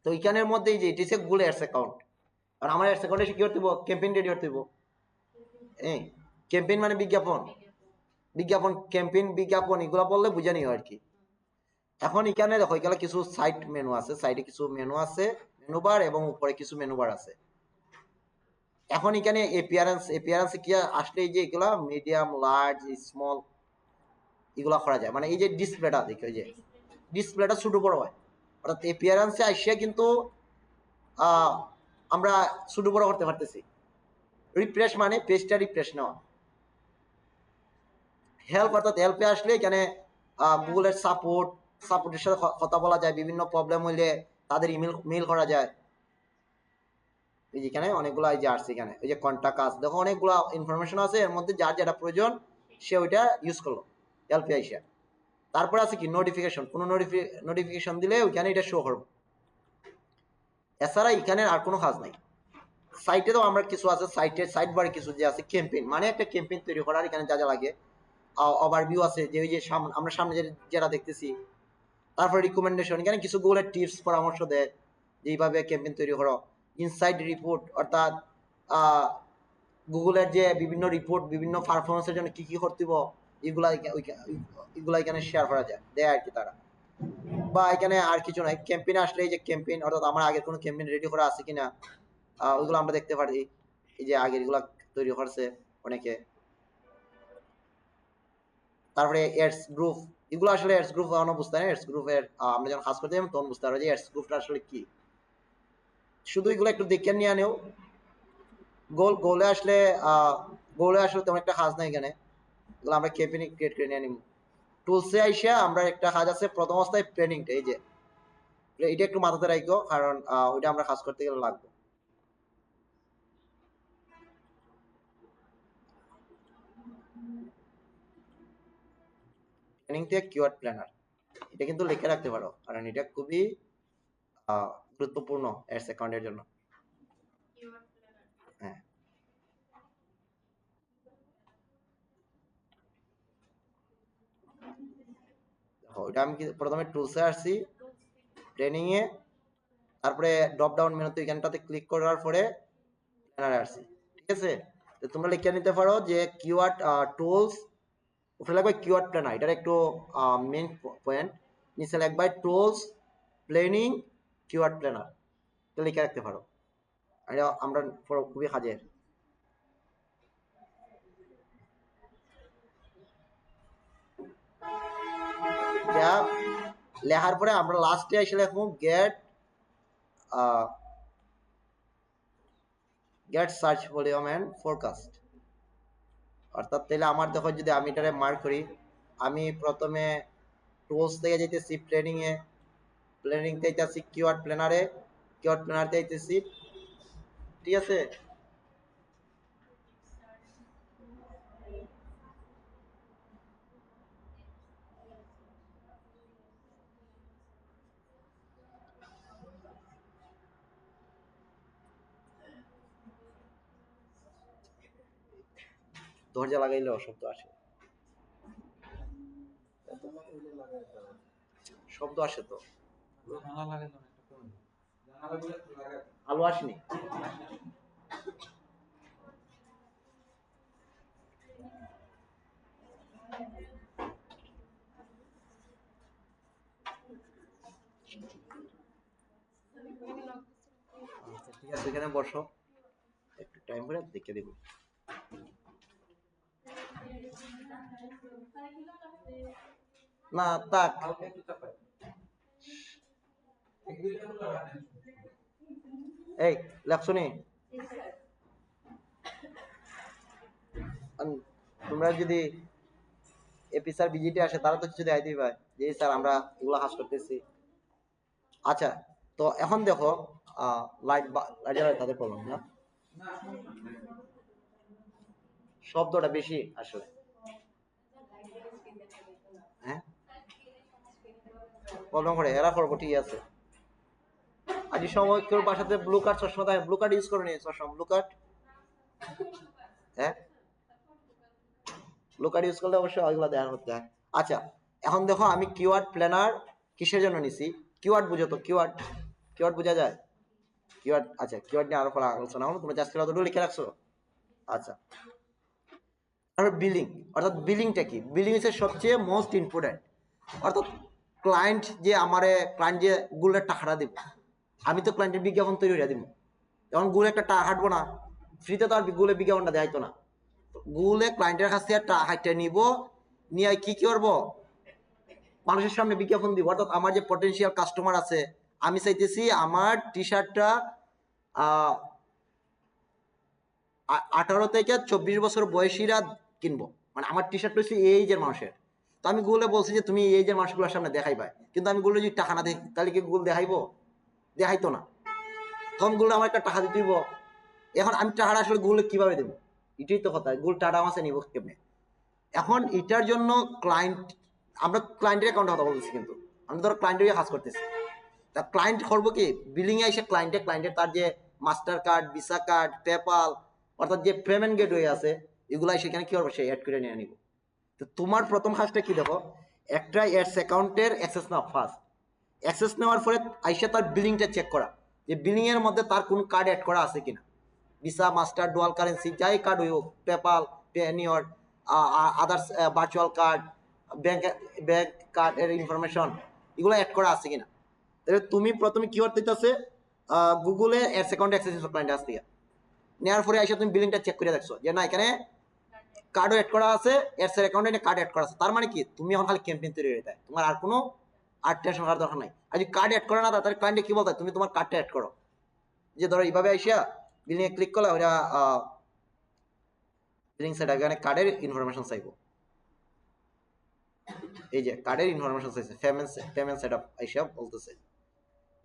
তো এখানের মধ্যে এই যে এটি হচ্ছে গুগল অ্যাডস অ্যাকাউন্ট, আর আমার অ্যাডস অ্যাকাউন্টে কি করতে হবে, ক্যাম্পেইন রেডি করতে হবে। এই ক্যাম্পেইন মানে বিজ্ঞাপন, বিজ্ঞাপন ক্যাম্পেইন বিজ্ঞাপন এগুলো বললে বুঝে নিও আর কি। এখন এখানে দেখো এখানে কিছু সাইট মেনু আছে, সাইডে কিছু মেনু আছে, মেনু বার, এবং উপরে কিছু মেনু বার আছে। এখন এখানে এপিয়ারেন্স কি আসলে এই যে এগুলা মিডিয়াম, লার্জ, স্মল এগুলা করা যায়, মানে এই যে ডিসপ্লেটা দেখো, এই যে ডিসপ্লেটা ছোট বড় হয়, অর্থাৎ এপিয়ারেন্সে আসিয়া কিন্তু আমরা ছোট বড় করতে পারতেছি। রিফ্রেশ মানে পেজটা রিফ্রেশ নেওয়া। হেল্প অর্থাৎ হেল্পে আসলে এখানে গুগলের সাপোর্টের সাথে কথা বলা যায়, বিভিন্ন প্রবলেম হইলে তাদের মেইল করা যায়। এই যেখানে অনেকগুলো এই যে আসছে, এখানে এই যে কন্টাক্ট আছে, দেখো অনেকগুলো ইনফরমেশন আছে, এর মধ্যে যার যেটা প্রয়োজন সে ওইটা ইউজ করলো হেল্পে আইসা। তারপর আছে কি নোটিফিকেশন, কোনো নোটিফিকেশন দিলে ওইখানে এটা শো করবে। এছাড়া এখানে আর কোনো কাজ নাই। সাইটে তো আমরা কিছু আছে, সাইট বারে কিছু যে আছে ক্যাম্পেইন, মানে একটা ক্যাম্পেইন তৈরি করার এখানে যা যা লাগে, ওভারভিউ আছে, যে ওই যে আমরা সামনে যেটা দেখতেছি। তারপর রিকমেন্ডেশন, এখানে কিছু গুগলের টিপস পরামর্শ দেয় যে এইভাবে ক্যাম্পেইন তৈরি করো। ইনসাইড রিপোর্ট অর্থাৎ গুগলের যে বিভিন্ন রিপোর্ট, বিভিন্ন পারফরমেন্সের জন্য কি কি করতে হবে, এগুলা এখানে শেয়ার করা যায়, দেয় আর কি তারা। বা এখানে আর কিছু নাই, ক্যাম্পেইন আসলে এই যে ক্যাম্পেইন অর্থাৎ আমার আগের কোনো ক্যাম্পেইন রেডি করা আছে কিনা ওইগুলো আমরা দেখতে পারি। এই যে আগের এগুলা তৈরি করছে অনেকে। তারপরে এডস গ্রুপ, এগুলো আসলে এডস গ্রুপ এখনো বুঝতে না, এডস গ্রুপের আমরা যখন কাজ করতে যাবো তখন বুঝতে পারবো যে এডস গ্রুপটা আসলে কি। শুধু এগুলো একটু দেখে নিয়ে নেও। গোলে আসলে তেমন একটা কাজ নাই এখানে, এগুলো আমরা ক্যাম্পেইন ক্রিয়েট করে নিয়ে নিব। টুলসে আইসা আমরা একটা কাজ আছে প্রথম অবস্থায় প্ল্যানিংটা, এই যে এটা একটু মাথাতে রাখো, কারণ ওইটা আমরা কাজ করতে গেলে লাগবে। প্ল্যানিং থেকে কিওয়ার্ড প্ল্যানার, এটা কিন্তু লিখে রাখতে পারো, কারণ এটা খুবই গুরুত্বপূর্ণ অ্যাডস অ্যাকাউন্টের জন্য। হ্যাঁ, ওইটা আমি প্রথমে টুলসে আসছি, ট্রেনিং এ, তারপরে ড্রপ ডাউন মেনুতে এখানটাতে ক্লিক করার পরে প্ল্যানারে আসছি। ঠিক আছে, তো তোমরা লিখে নিতে পারো যে কিওয়ার্ড টুলস, ওটা লাগবে কিওয়ার্ড প্ল্যানার, এটার একটু মেইন পয়েন্ট। নিচে লাগবে টুলস, প্ল্যানিং, কিওয়ার্ড প্ল্যানার, এটা লিখে রাখতে পারো, এটা আমরা খুবই কাজের। এটা লেখার পরে আমরা লাস্টে এসে লিখবো get search volume and forecast. অর্থাৎ তাহলে আমার দেখো যদি আমি এটারে মার্ক করি, আমি প্রথমে টুলস থেকে যেতেছি প্ল্যানিং তে যাইতেছি কিওয়ার্ড প্ল্যানারে, কিওয়ার্ড প্ল্যানার তে যাইতেছি, ঠিক আছে। দরজা লাগাইলে শব্দ আসে, শব্দ আসে তো, আলো আসেনি। আচ্ছা ঠিক আছে, এখানে বসো, একটু টাইম করে দেখে দেবো। না তাক, এই লেখছো নি? তোমরা যদি এপি স্যার ভিজিটে আসে তারা তো কিছু দেখাই দিবে যে স্যার আমরা এগুলো কাজ করতেছি। আচ্ছা, তো এখন দেখো লাইট লাইট তাদের প্রবলেম না, শব্দটা বেশি আসলে, হ্যাঁ প্রবলেম করে, এরা করবো, ঠিক আছে। আজ সময় কেউ বাসাতে ব্লু কার্ড চশমা দেয়, ব্লু কার্ড ইউজ করে নি, চশমা ব্লু কার্ড, হ্যাঁ ব্লু কার্ড ইউজ করলে অবশ্যই ওইগুলো দেওয়া হতে হয়। আচ্ছা এখন দেখো আমি কিওয়ার্ড প্ল্যানার কিসের জন্য নিছি, কিওয়ার্ড বুঝো তো, কিওয়ার্ড কিওয়ার্ড বোঝা যায়, কিওয়ার্ড, আচ্ছা কিওয়ার্ড নিয়ে আরো পরে আলোচনা হলো, তোমরা জাস্ট অতটুকু লিখে রাখছো। আচ্ছা আর বিলিং, অর্থাৎ বিলিংটা কি, বিলিং হচ্ছে সবচেয়ে মোস্ট ইম্পর্টেন্ট। অর্থাৎ ক্লায়েন্ট যে আমারে, ক্লায়েন্ট যে গুগলের টাকাটা দিব, আমি তো ক্লায়েন্টের বিজ্ঞাপন তৈরি করে দিব, যখন গুগলে একটা টাকা হাঁটবো না, ফ্রিতে তো আর গুগলে বিজ্ঞাপনটা দেখাইতো না, গুগলে ক্লায়েন্টের কাছ থেকে টাকা হাঁটতে নিব, নিয়ে কি করবো, মানুষের সামনে বিজ্ঞাপন দিব। অর্থাৎ আমার যে পটেনশিয়াল কাস্টমার আছে, আমি চাইতেছি আমার টি শার্টটা 18 থেকে 24 বছর বয়সীরা কিনবো, মানে আমার টি শার্ট হচ্ছে এই এজের মানুষের। তো আমি গুগলে বলছি যে তুমি এই এজের মানুষগুলোর সামনে দেখাইবা, কিন্তু আমি গুগলে যদি টাকা না দেখি তাহলে কি গুগল দেখাইবো, দেখাইতো না, তখন গুগলে আমার একটা টাকা দিতে হইব। এখন আমি টাকাটা আসলে গুগলে কিভাবে দেবো, এটাই তো কথা, গুগল টাকা আমার নিব কেমনে। এখন এটার জন্য ক্লায়েন্ট, আমরা ক্লায়েন্টের অ্যাকাউন্টে কথা বলতেছি, কিন্তু আমি ধরো ক্লায়েন্টের কাজ করতেছি, তা ক্লায়েন্ট করবো কি, বিলিং এ এসে ক্লায়েন্টের তার যে master card, visa card, PayPal, অর্থাৎ যে পেমেন্ট গেটওয়ে আছে, এগুলা সেখানে কি করবো, সে অ্যাড করে নিয়ে নিব। তো তোমার প্রথম কাজটা কি দেখো, একটা অ্যাডস অ্যাকাউন্টের অ্যাক্সেস নাও ফার্স্ট, অ্যাক্সেস নেওয়ার পরে আইসা তার বিলিংটা চেক করা, যে বিলিং এর মধ্যে তার কোন কার্ড অ্যাড করা আছে কিনা, ভিসা, মাস্টার, ডুয়াল কারেন্সি, যাই কার্ড হোক, PayPal, পেনিয়র, others virtual card, bank bank card এর ইনফরমেশন, এগুলো অ্যাড করা আছে কিনা। তাহলে তুমি প্রথমে কি করতে হচ্ছে, গুগলে অ্যাডস অ্যাকাউন্ট অ্যাক্সেস ক্লায়েন্ট আসতে নেওয়ার পরে এসে তুমি বিলিংটা চেক করে দেখছো যে না এখানে কার্ডও অ্যাড করা আছে, অ্যাডস এর অ্যাকাউন্টে কার্ড অ্যাড করা আছে, তার মানে কি তুমি এখন খালি ক্যাম্পেইন তৈরি হয়ে যায়, তোমার আর কোনো আর টেনশন করার দরকার নাই। আর যদি কার্ড অ্যাড করে না তাহলে ক্লায়েন্টে কি বলতে, তুমি তোমার কার্ডটা অ্যাড করো, যে ধরো এইভাবে আইসা বিলিং এ ক্লিক করলে ওরা বিলিং সেট এখানে কার্ডের ইনফরমেশন চাইবো, এই যে কার্ডের ইনফরমেশন চাইছে, পেমেন্ট সেটআপ আইসা বলতেছে,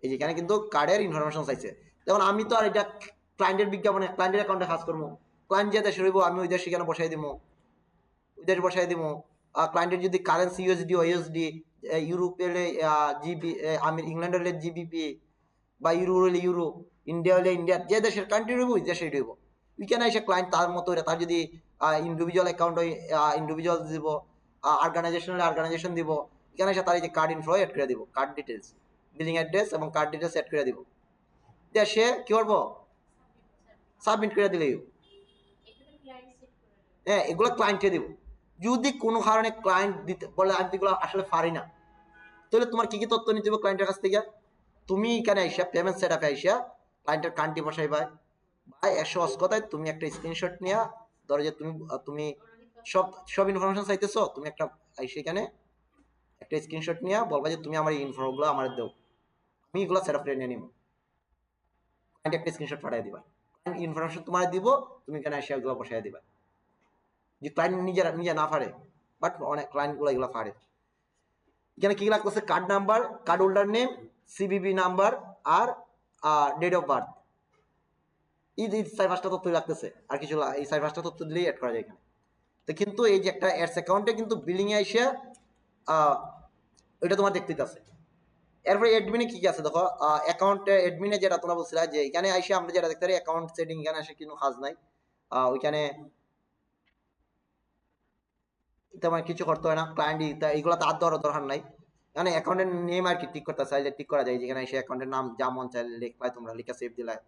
এই যে এখানে কিন্তু কার্ডের ইনফরমেশন চাইছে। যেমন আমি তো আর এটা ক্লায়েন্টের বিজ্ঞাপনে ক্লায়েন্টের অ্যাকাউন্টে কাজ করবো, ক্লায়েন্ট যে দেশে রইব আমি ওই দেশে কেন বসাই দিব, ওই দেশে বসাই দিব। ক্লায়েন্টের যদি কারেন্সি ইউএসডি ও ইউএসডি, ইউরোপ এলে জিবি, আমি ইংল্যান্ড হলে জিবিপি, বা ইউরো হলে ইউরো, ইন্ডিয়া হলে ইন্ডিয়া, যে দেশের কান্ট্রি রইব ওই দেশে রইব। উইখানে এসে ক্লায়েন্ট তার মতো, তার যদি ইন্ডিভিজুয়াল অ্যাকাউন্ট হয় ইন্ডিভিজুয়াল দিব, অর্গানাইজেশন হলে অর্গানাইজেশন দিব, এখানে এসে তার এই যে কার্ড ইনফ্লো অ্যাড করে দিব, কার্ড ডিটেলস, বিলিং অ্যাড্রেস এবং কার্ড ডিটেলস অ্যাড করে দিব, সে কি করবো, সাবমিট করে দিলেই, হ্যাঁ এগুলো ক্লায়েন্টে দিব। যদি কোনো কারণে ক্লায়েন্ট দিতে বলে আমি এগুলো আসলে পারি না, তাহলে তোমার কি কি তথ্য নিতে হবে ক্লায়েন্টের কাছ থেকে, তুমি এখানে আইসা পেমেন্ট সেট আপে আইসা ক্লায়েন্টের কান্ট্রি বসাইবা, বা 180 কথায় তুমি একটা স্ক্রিনশট নিয়ে, ধরো যে তুমি তুমি সব সব ইনফরমেশন চাইতেছো, তুমি একটা আইসা এখানে একটা স্ক্রিনশট নিয়ে বলবা যে তুমি আমার এই ইনফোগুলো আমার দাও, আমি এগুলো সেট আপ করে নিয়ে নিব। ক্লায়েন্ট একটা স্ক্রিনশট পাঠিয়ে দিবা, ইনফরমেশন তোমার দিব, তুমি এখানে এসে এগুলো বসাই দিবা। যে ক্লায়েন্ট নিজে না পারে, বাট অনেক ক্লায়েন্ট গুলো এগুলো পারে। এখানে কি লাগতেছে, card number, card holder name, CVV number আর ডেট অফ বার্থ। এই 4-5টা তথ্য লাগতেছে, আর কিছু এই 4-5টা তথ্য দিলেই অ্যাড করা যায় এখানে। তো কিন্তু এই যে একটা অ্যাডস অ্যাকাউন্টে কিন্তু বিলিং এ এসে ওইটা তোমার দেখতে আছে। এরপরে অ্যাডমিনে কি কি আছে দেখো, অ্যাকাউন্ট অ্যাডমিনে যেটা তোমরা বলছিলা যে এখানে এসে আমরা যেটা দেখতে পারি অ্যাকাউন্ট সেটিং, এখানে এসে কোনো কাজ নাই। ওইখানে তেমন কিছু করতে হয় না, ক্লায়েন্ট এইগুলো তার দরকার নাই। এখানে অ্যাকাউন্টের নেম আর কি ঠিক করতে চাইলে ঠিক করা যায়, যেখানে এসে অ্যাকাউন্টের নাম যা মন চাইলে লিখলাই, তোমরা লিখে সেভ দিলাই।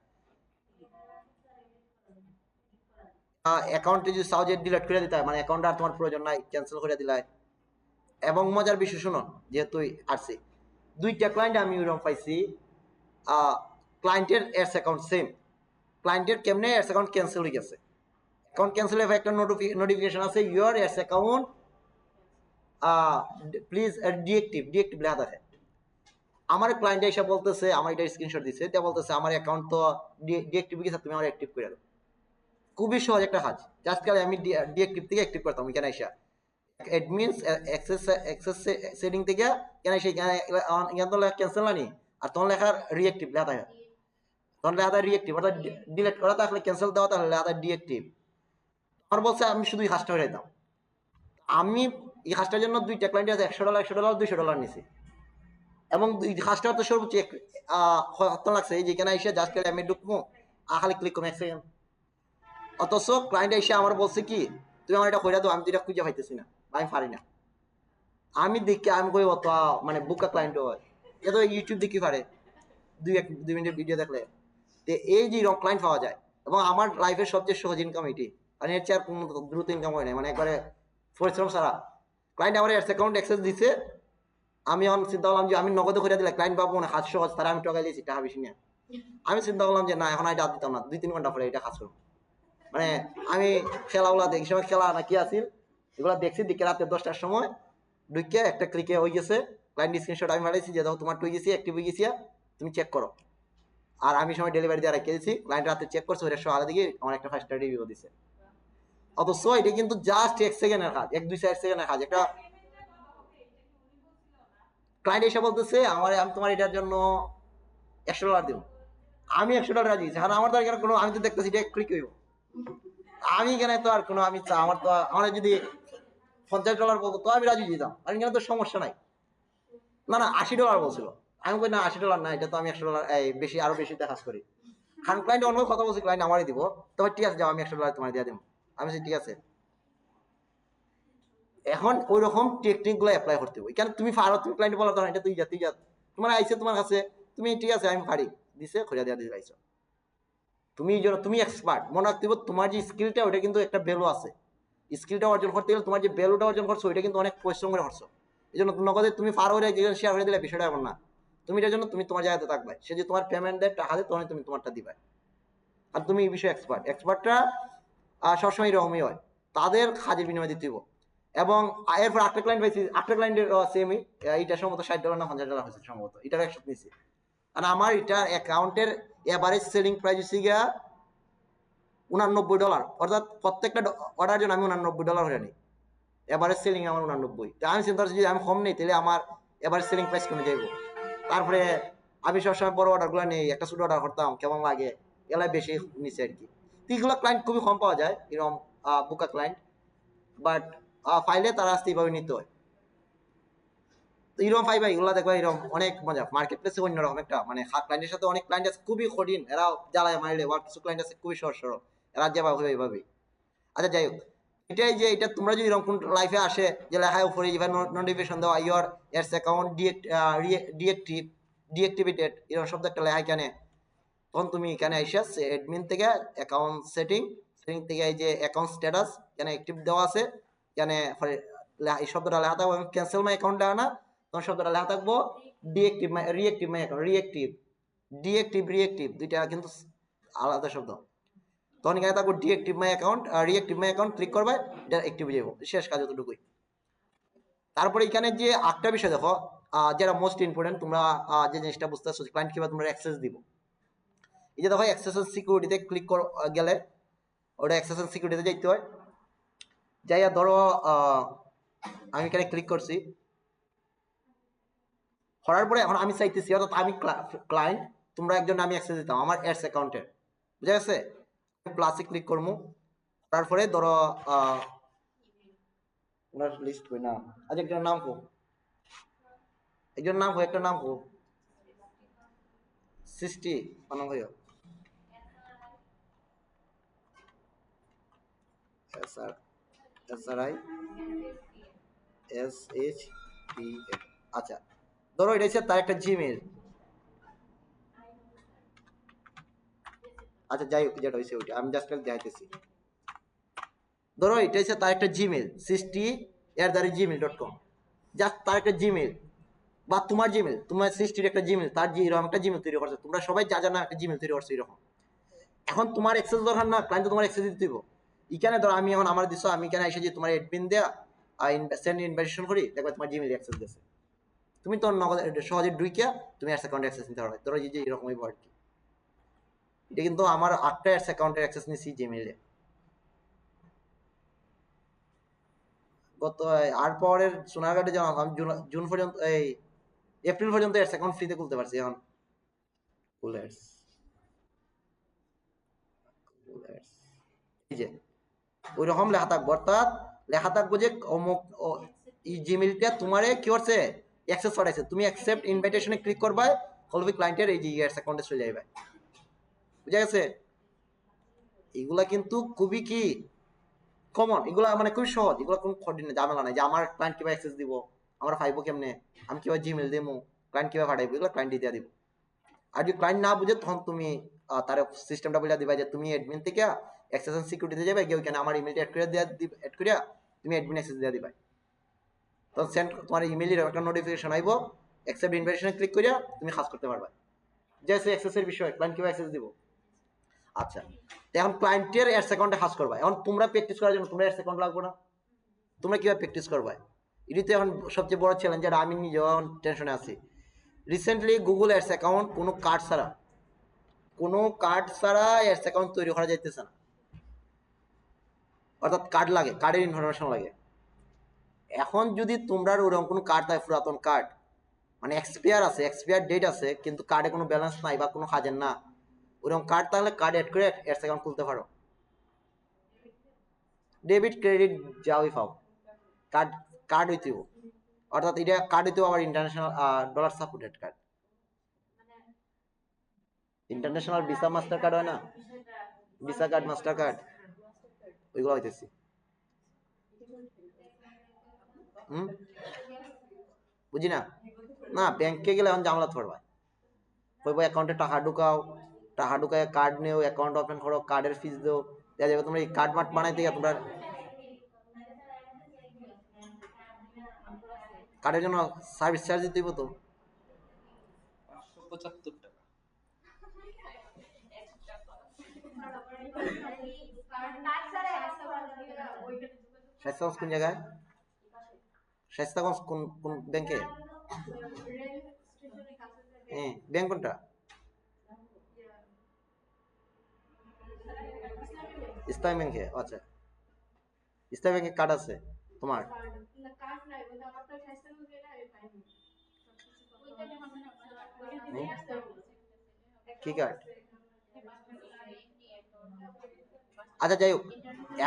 অ্যাকাউন্টে যদি চাও যে ডিলিট করে দিতে হয়, মানে অ্যাকাউন্ট আর তোমার প্রয়োজন নাই, ক্যান্সেল করে দিলাই। এবং মজার বিষয় শুনো, যেহেতু আসছি 2টা ক্লায়েন্ট আমি ওইরকম পাইছি, ক্লায়েন্টের অ্যাডস অ্যাকাউন্ট সেম, ক্লায়েন্টের কেমনে অ্যাডস অ্যাকাউন্ট ক্যান্সেল হয়ে গেছে। অ্যাকাউন্ট ক্যান্সেল হয়ে একটা নোটিফিকেশন আছে, your ads account please deactive লেখা থাকে। আমার ক্লায়েন্ট এসে বলতেছে, আমার এটা স্ক্রিনশট দিচ্ছে, এটা বলতেছে আমার অ্যাকাউন্ট তো ডিএক্টিভ গেছে, তুমি আমার অ্যাক্টিভ করে দাও। খুবই সহজ একটা কাজ, জাস্ট কালে আমি ডিএক্টিভ থেকে অ্যাক্টিভ করতাম। এখানে এসে অ্যাডমিনস অ্যাক্সেস সেটিং থেকে কেন এসে এখানে তো লেখা ক্যান্সেল না নি, আর তোমার লেখা রিঅ্যাক্টিভ লেখা থাকে, তখন লেখা থাকে রিঅ্যাক্টিভ, অর্থাৎ ডিলিট করা থাকলে ক্যান্সেল দেওয়া তাহলে লেখা থাকে ডিঅ্যাক্টিভ। আমার বলছে আমি শুধু এই কাজটা হয়ে যেতাম। আমি এই কাজটার জন্য 2টা ক্লায়েন্ট আছে, $100 $200 নিছি, এবং এই কাজটা তো সর্বোচ্চ কত লাগছে, এই যেখানে এসে জাস্ট আমি ঢুকবো, খালি ক্লিক করবো 1 সেকেন্ড। অথচ ক্লায়েন্ট এসে আমার বলছে কি, তুমি আমার এটা কইরা দাও, আমি তো এটা খুঁজে পাইতেছি না, আমি পারি না। আমি দেখি আমি কই অত মানে বুকা ক্লায়েন্ট হয়, এ তো ইউটিউব দেখি পারে 2 মিনিটের ভিডিও দেখলে। তো এই যে রং ক্লায়েন্ট পাওয়া যায়, এবং আমার লাইফের সবচেয়ে সহজ ইনকাম এটি, মানে এর চেয়ে আর কোনো দ্রুত ইনকাম হয় না, মানে একবারে পরিশ্রম ছাড়া। ক্লায়েন্ট আমার অ্যাডস অ্যাকাউন্ট অ্যাক্সেস দিছে, আমি এখন চিন্তা করলাম যে আমি নগদে করে দিলে ক্লায়েন্ট পাবো না, কাজ সহজ, তারা আমি টকাই দিয়েছি টাকা বেশি নিয়ে। আমি চিন্তা করলাম যে না, এখন এটা দিতাম না, 2-3 ঘন্টা পরে এটা কাজ করবো। মানে আমি খেলাগুলা দেখি, সময় খেলা না কি আছিল এগুলা দেখছি, দিকে রাতে 10টার সময় ঢুকে একটা ক্লিকে হয়ে গেছে, ক্লায়েন্ট স্ক্রিনশট আমি পাঠাইছি যে দাও তোমার টুই গেছি, অ্যাক্টিভ হয়ে গেছি, তুমি চেক করো। আর আমি সময় ডেলিভারি দিয়ে রেখে দিয়েছি, ক্লায়েন্ট রাতে চেক করছে, ওইটা সকালে দিকে আমার একটা 5 স্টার রিভিউ দিছে। অথচ এটা কিন্তু জাস্ট 1 সেকেন্ডের কাজ, 1-2 সেকেন্ডের কাজ। একটা ক্লায়েন্ট এসে বলতেছে আমার, আমি তোমার এটার জন্য $100 দেবো, আমি $100 রাজি, কারণ আমার তো এখানে কোনো, আমি তো দেখতেছি এটা ক্লিক হইব, আমি এখানে তো আর কোনো, আমি আমার তো, আমার যদি $50 বলতো তো আমি রাজি দিতাম, আর এখানে তো সমস্যা নাই। না না, $80 বলছিল। আমি বলি না, $80 না, এটা তো আমি $100 বেশি, আরো বেশি কাজ করি। খান ক্লায়েন্ট অন্য কথা বলছি, ক্লায়েন্ট আমারই দিব, তবে ঠিক আছে যাও, আমি $100 তোমার দিয়ে দেবো। আমি বলছি ঠিক আছে। এখন ওই রকম টেকনিক গুলো অ্যাপ্লাই করতে হবে। কেন তুমি পারো, তুমি ক্লায়েন্ট বলার দরকার, এটা তুই যা, তুই যা, তোমার আইসে তোমার কাছে, তুমি ঠিক আছে আমি পারি দিছে, খোঁজা দিয়া দিয়ে আইছো, তুমি তুমি এক্সপার্ট। মনে রাখতে হবে তোমার যে স্কিলটা, ওটা কিন্তু একটা ভ্যালু আছে। স্কিলটা অর্জন করতে গেলে তোমার যে ভ্যালুটা অর্জন করছো, ওইটা কিন্তু অনেক পরিশ্রম করে করছো। এই জন্য নগদে তুমি পার হয়ে শেয়ার করে দিলে বিষয়টা এমন না। তুমি এটার জন্য তুমি তোমার জায়গাতে থাকবে, সে যে তোমার পেমেন্ট দেয় টাকা দেয়, তখন তুমি তোমারটা দিবে। আর তুমি এই বিষয়ে এক্সপার্টরা সবসময় এরকমই হয়, তাদের কাজের বিনিময় দিতে হবে। এবং এরপর আটটা ক্লায়েন্ট পাইছি, আটটা ক্লায়েন্টের সেমই, এটা সম্ভবত $60 না $50 হয়েছে সম্ভবত, এটার একসাথে নিয়েছি। আর আমার এটার অ্যাকাউন্টের এভারেজ সেলিং প্রাইস হচ্ছে গিয়া $89, অর্থাৎ প্রত্যেকটা অর্ডার জন্য আমি $89 হয়ে নিই। এভারেজ সেলিং আমার 89। তা আমি চিন্তা করছি যদি আমি কম নেই, তাহলে আমার এভারেজ সেলিং প্রাইস কমে যাইব। তারপরে আমি সবসময় বড় অর্ডারগুলো নেই, একটা ছোট অর্ডার করতাম কেমন লাগে, এলাই বেশি নিচে আর কি। তো এগুলো ক্লায়েন্ট খুবই কম পাওয়া যায়, এরকম বুকা ক্লায়েন্ট, বাট ফাইলে তারা আসতে এইভাবে নিতে হয়। তো এরকম পাইবা, এগুলো দেখবা এরকম অনেক মজা। মার্কেট প্লেসে অন্যরকম একটা, মানে ক্লায়েন্টের সাথে অনেক ক্লায়েন্ট আছে খুবই কঠিন, এরাও জ্বালায় মারিলে, বা কিছু ক্লায়েন্ট আছে খুবই সহজ সরল, এরা যেভাবে এইভাবেই। আচ্ছা যাই হোক, এটাই যে এটা তোমরা যদি এরকম লাইফে আসে যে লেখায় উপরে যেভাবে নোটিফিকেশন দেওয়া, ইয়োর এডস অ্যাকাউন্ট ডিএক্টিভেটেড, এরকম শব্দ একটা লেখায় কেন, তখন তুমি এখানে এসে অ্যাডমিন থেকে অ্যাকাউন্ট সেটিং থেকে এই যে অ্যাকাউন্ট স্ট্যাটাস এখানে অ্যাক্টিভ দেওয়া আছে, এখানে এই শব্দটা লেখা থাকবো, এবং ক্যান্সেল মাই অ্যাকাউন্ট দেওয়া না, তখন শব্দটা লেখা থাকবো রিঅ্যাক্টিভ মাই অ্যাকাউন্ট, রিঅ্যাক্টিভ দুইটা কিন্তু আলাদা শব্দ। তখন এখানে থাকবো deactive my account, reactive my account click করবে, এটা অ্যাক্টিভ হয়ে যাবো, শেষ কাজ, যতটুকুই। তারপরে এখানে যে একটা বিষয় দেখো, যেটা মোস্ট ইম্পর্টেন্ট, তোমরা যে জিনিসটা বুঝতে পারছো ক্লায়েন্ট কিভাবে তোমরা অ্যাক্সেস দিব। এই যে দেখো অ্যাক্সেস এন্ড সিকিউরিটিতে ক্লিক গেলে ওটা অ্যাক্সেস এন্ড সিকিউরিটিতে যাইতে হয়। যাইয়া ধরো আমি এখানে ক্লিক করছি, করার পরে এখন আমি চাইতেছি, অর্থাৎ আমি ক্লায়েন্ট, তোমরা একজন আমি অ্যাক্সেস দিতাম আমার অ্যাডস অ্যাকাউন্টের, বুঝা গেছে? প্লাসে ক্লিক করবো, করার পরে ধরো ওনার লিস্ট কই না, আচ্ছা একজন নাম কো, একজন নাম কো, একটা নাম কো, সৃষ্টি অনাম হইও SRI SHTF। আচ্ছা ধরো এটা হচ্ছে তার একটা জিমেল, আচ্ছা যাই হোক যেটা হয়েছে ওইটা আমি জাস্ট দেখাইতেছি। ধরো এটা হচ্ছে তার একটা জিমেল sৃষ্টি@gmail.com, জাস্ট তার একটা জিমেল বা তোমার জিমেল, তোমার সৃষ্টির একটা জিমেল, তার যে এরকম একটা জিমেল তৈরি করছে, তোমরা সবাই যা জানা একটা জিমেল তৈরি করছে এরকম। এখন তোমার অ্যাক্সেস দরকার না, ক্লায়েন্ট তোমার অ্যাক্সেস দিতে দিব। এখানে ধরো আমি এখন আমার দিছো, আমি এখানে এসে যে তোমার অ্যাডমিন দেয়া সেন্ড ইনভাইটেশন করি, দেখবে তোমার জিমেল অ্যাক্সেস দিয়েছে, তুমি তো নগদ সহজে ঢুইকিয়া তুমি অ্যাডস অ্যাকাউন্টে অ্যাক্সেস নিতে পারবে। ধরো যে এরকমই আর কি, এটা কিন্তু আমার 8টা অ্যাডস অ্যাকাউন্টের অ্যাক্সেস নিছি জিমেইলে গত। আর পরের সোনারঘাটে যখন আমি জুন পর্যন্ত, এই এপ্রিল পর্যন্ত অ্যাডস অ্যাকাউন্ট ফ্রিতে খুলতে পারছি। এখন ফুল অ্যাডস, এই যে ওই রকম লেখা থাকবো, অর্থাৎ লেখা থাকবো যে অমুক এই জিমেইলটা তোমারে কি করছে অ্যাক্সেস করাইছে, তুমি অ্যাকসেপ্ট ইনভাইটেশনে ক্লিক করবা, হলবি ক্লায়েন্টের এই যে অ্যাডস অ্যাকাউন্টে চলে যাবে, বুঝা গেছে? এগুলা কিন্তু খুবই কি কমন, এগুলা মানে খুবই সহজ, এগুলো কোনো কঠিন ঝামেলা নাই যে আমার ক্লায়েন্ট কিভাবে অ্যাক্সেস দিব, আমরা পাইবো কেমনে, আমি কিভাবে জিমেইল দেবো, ক্লায়েন্ট কিভাবে পাঠাইবো, এগুলো ক্লায়েন্ট দিয়ে দিব। আর যদি ক্লায়েন্ট না বুঝে তখন তুমি তার সিস্টেমটা বলে দিবা যে তুমি অ্যাডমিন থেকে অ্যাক্সেস এন্ড সিকিউরিটিতে যাবে, গিয়ে ওইখানে আমার ইমেলটা অ্যাড করিয়া তুমি অ্যাডমিন অ্যাক্সেস দিয়ে দিবা। তখন সেন্ড তোমার ইমেইলের একটা নোটিফিকেশন আইব, অ্যাকসেপ্ট ইনভাইটেশনে ক্লিক করিয়া তুমি কাজ করতে পারবা। যেহেতু অ্যাক্সেসের বিষয়, ক্লায়েন্ট কিভাবে অ্যাক্সেস দিব। আচ্ছা এখন ক্লায়েন্টের অ্যাডস অ্যাকাউন্টে কাজ করবা, এখন তোমরা প্র্যাকটিস করার জন্য তোমরা অ্যাডস অ্যাকাউন্ট লাগবে না, তোমরা কিভাবে প্র্যাকটিস করবা, এটি তো এখন সবচেয়ে বড় চ্যালেঞ্জ, যেটা আমি নিজেও টেনশনে আছি। রিসেন্টলি গুগল অ্যাডস অ্যাকাউন্ট কোনো কার্ড ছাড়া অ্যাডস অ্যাকাউন্ট তৈরি করা যাইতেছে না, অর্থাৎ কার্ড লাগে, কার্ডের ইনফরমেশন লাগে। এখন যদি তোমরা ওরকম কোনো কার্ড থাকে, পুরাতন কার্ড মানে এক্সপায়ার ডেট আছে, কিন্তু কার্ডে কোনো ব্যালেন্স নাই বা কোনো কাজের না, ওরকম কার্ড তাহলে কার্ড অ্যাড করে অ্যাডস অ্যাকাউন্ট খুলতে পারো। ডেবিট ক্রেডিট যাওই পাও, কার্ড কার্ড হইতেও, অর্থাৎ এটা কার্ড হইতেও আবার international dollar supported card, international visa master card হয় না, ভিসা কার্ড মাস্টার কার্ড ওইগুলো হইতেছি। বুঝি না, না ব্যাংকে গেলে এখন জামলা ধরবা, কইবো অ্যাকাউন্টে টাকা ঢুকাও, টাকা ঢুকায় কার্ড নেও, অ্যাকাউন্ট ওপেন করো, কার্ডের ফিস দাও, দেখা যাবে তোমরা এই কার্ড মার্ট বানাইতে গিয়ে তোমরা কার্ডের জন্য সার্ভিস চার্জ দিতে হইব তো 575 টাকা। স্বাস্থ্যগঞ্জ কোন জায়গায়, স্বাস্থ্যগঞ্জ কোন কোন ব্যাংকে, হ্যাঁ ব্যাংক কোনটা, ইসলামী ব্যাংকে, আচ্ছা ইসলামী ব্যাংকে কার্ড আছে তোমার, কি কার্ড, আচ্ছা যাই হোক,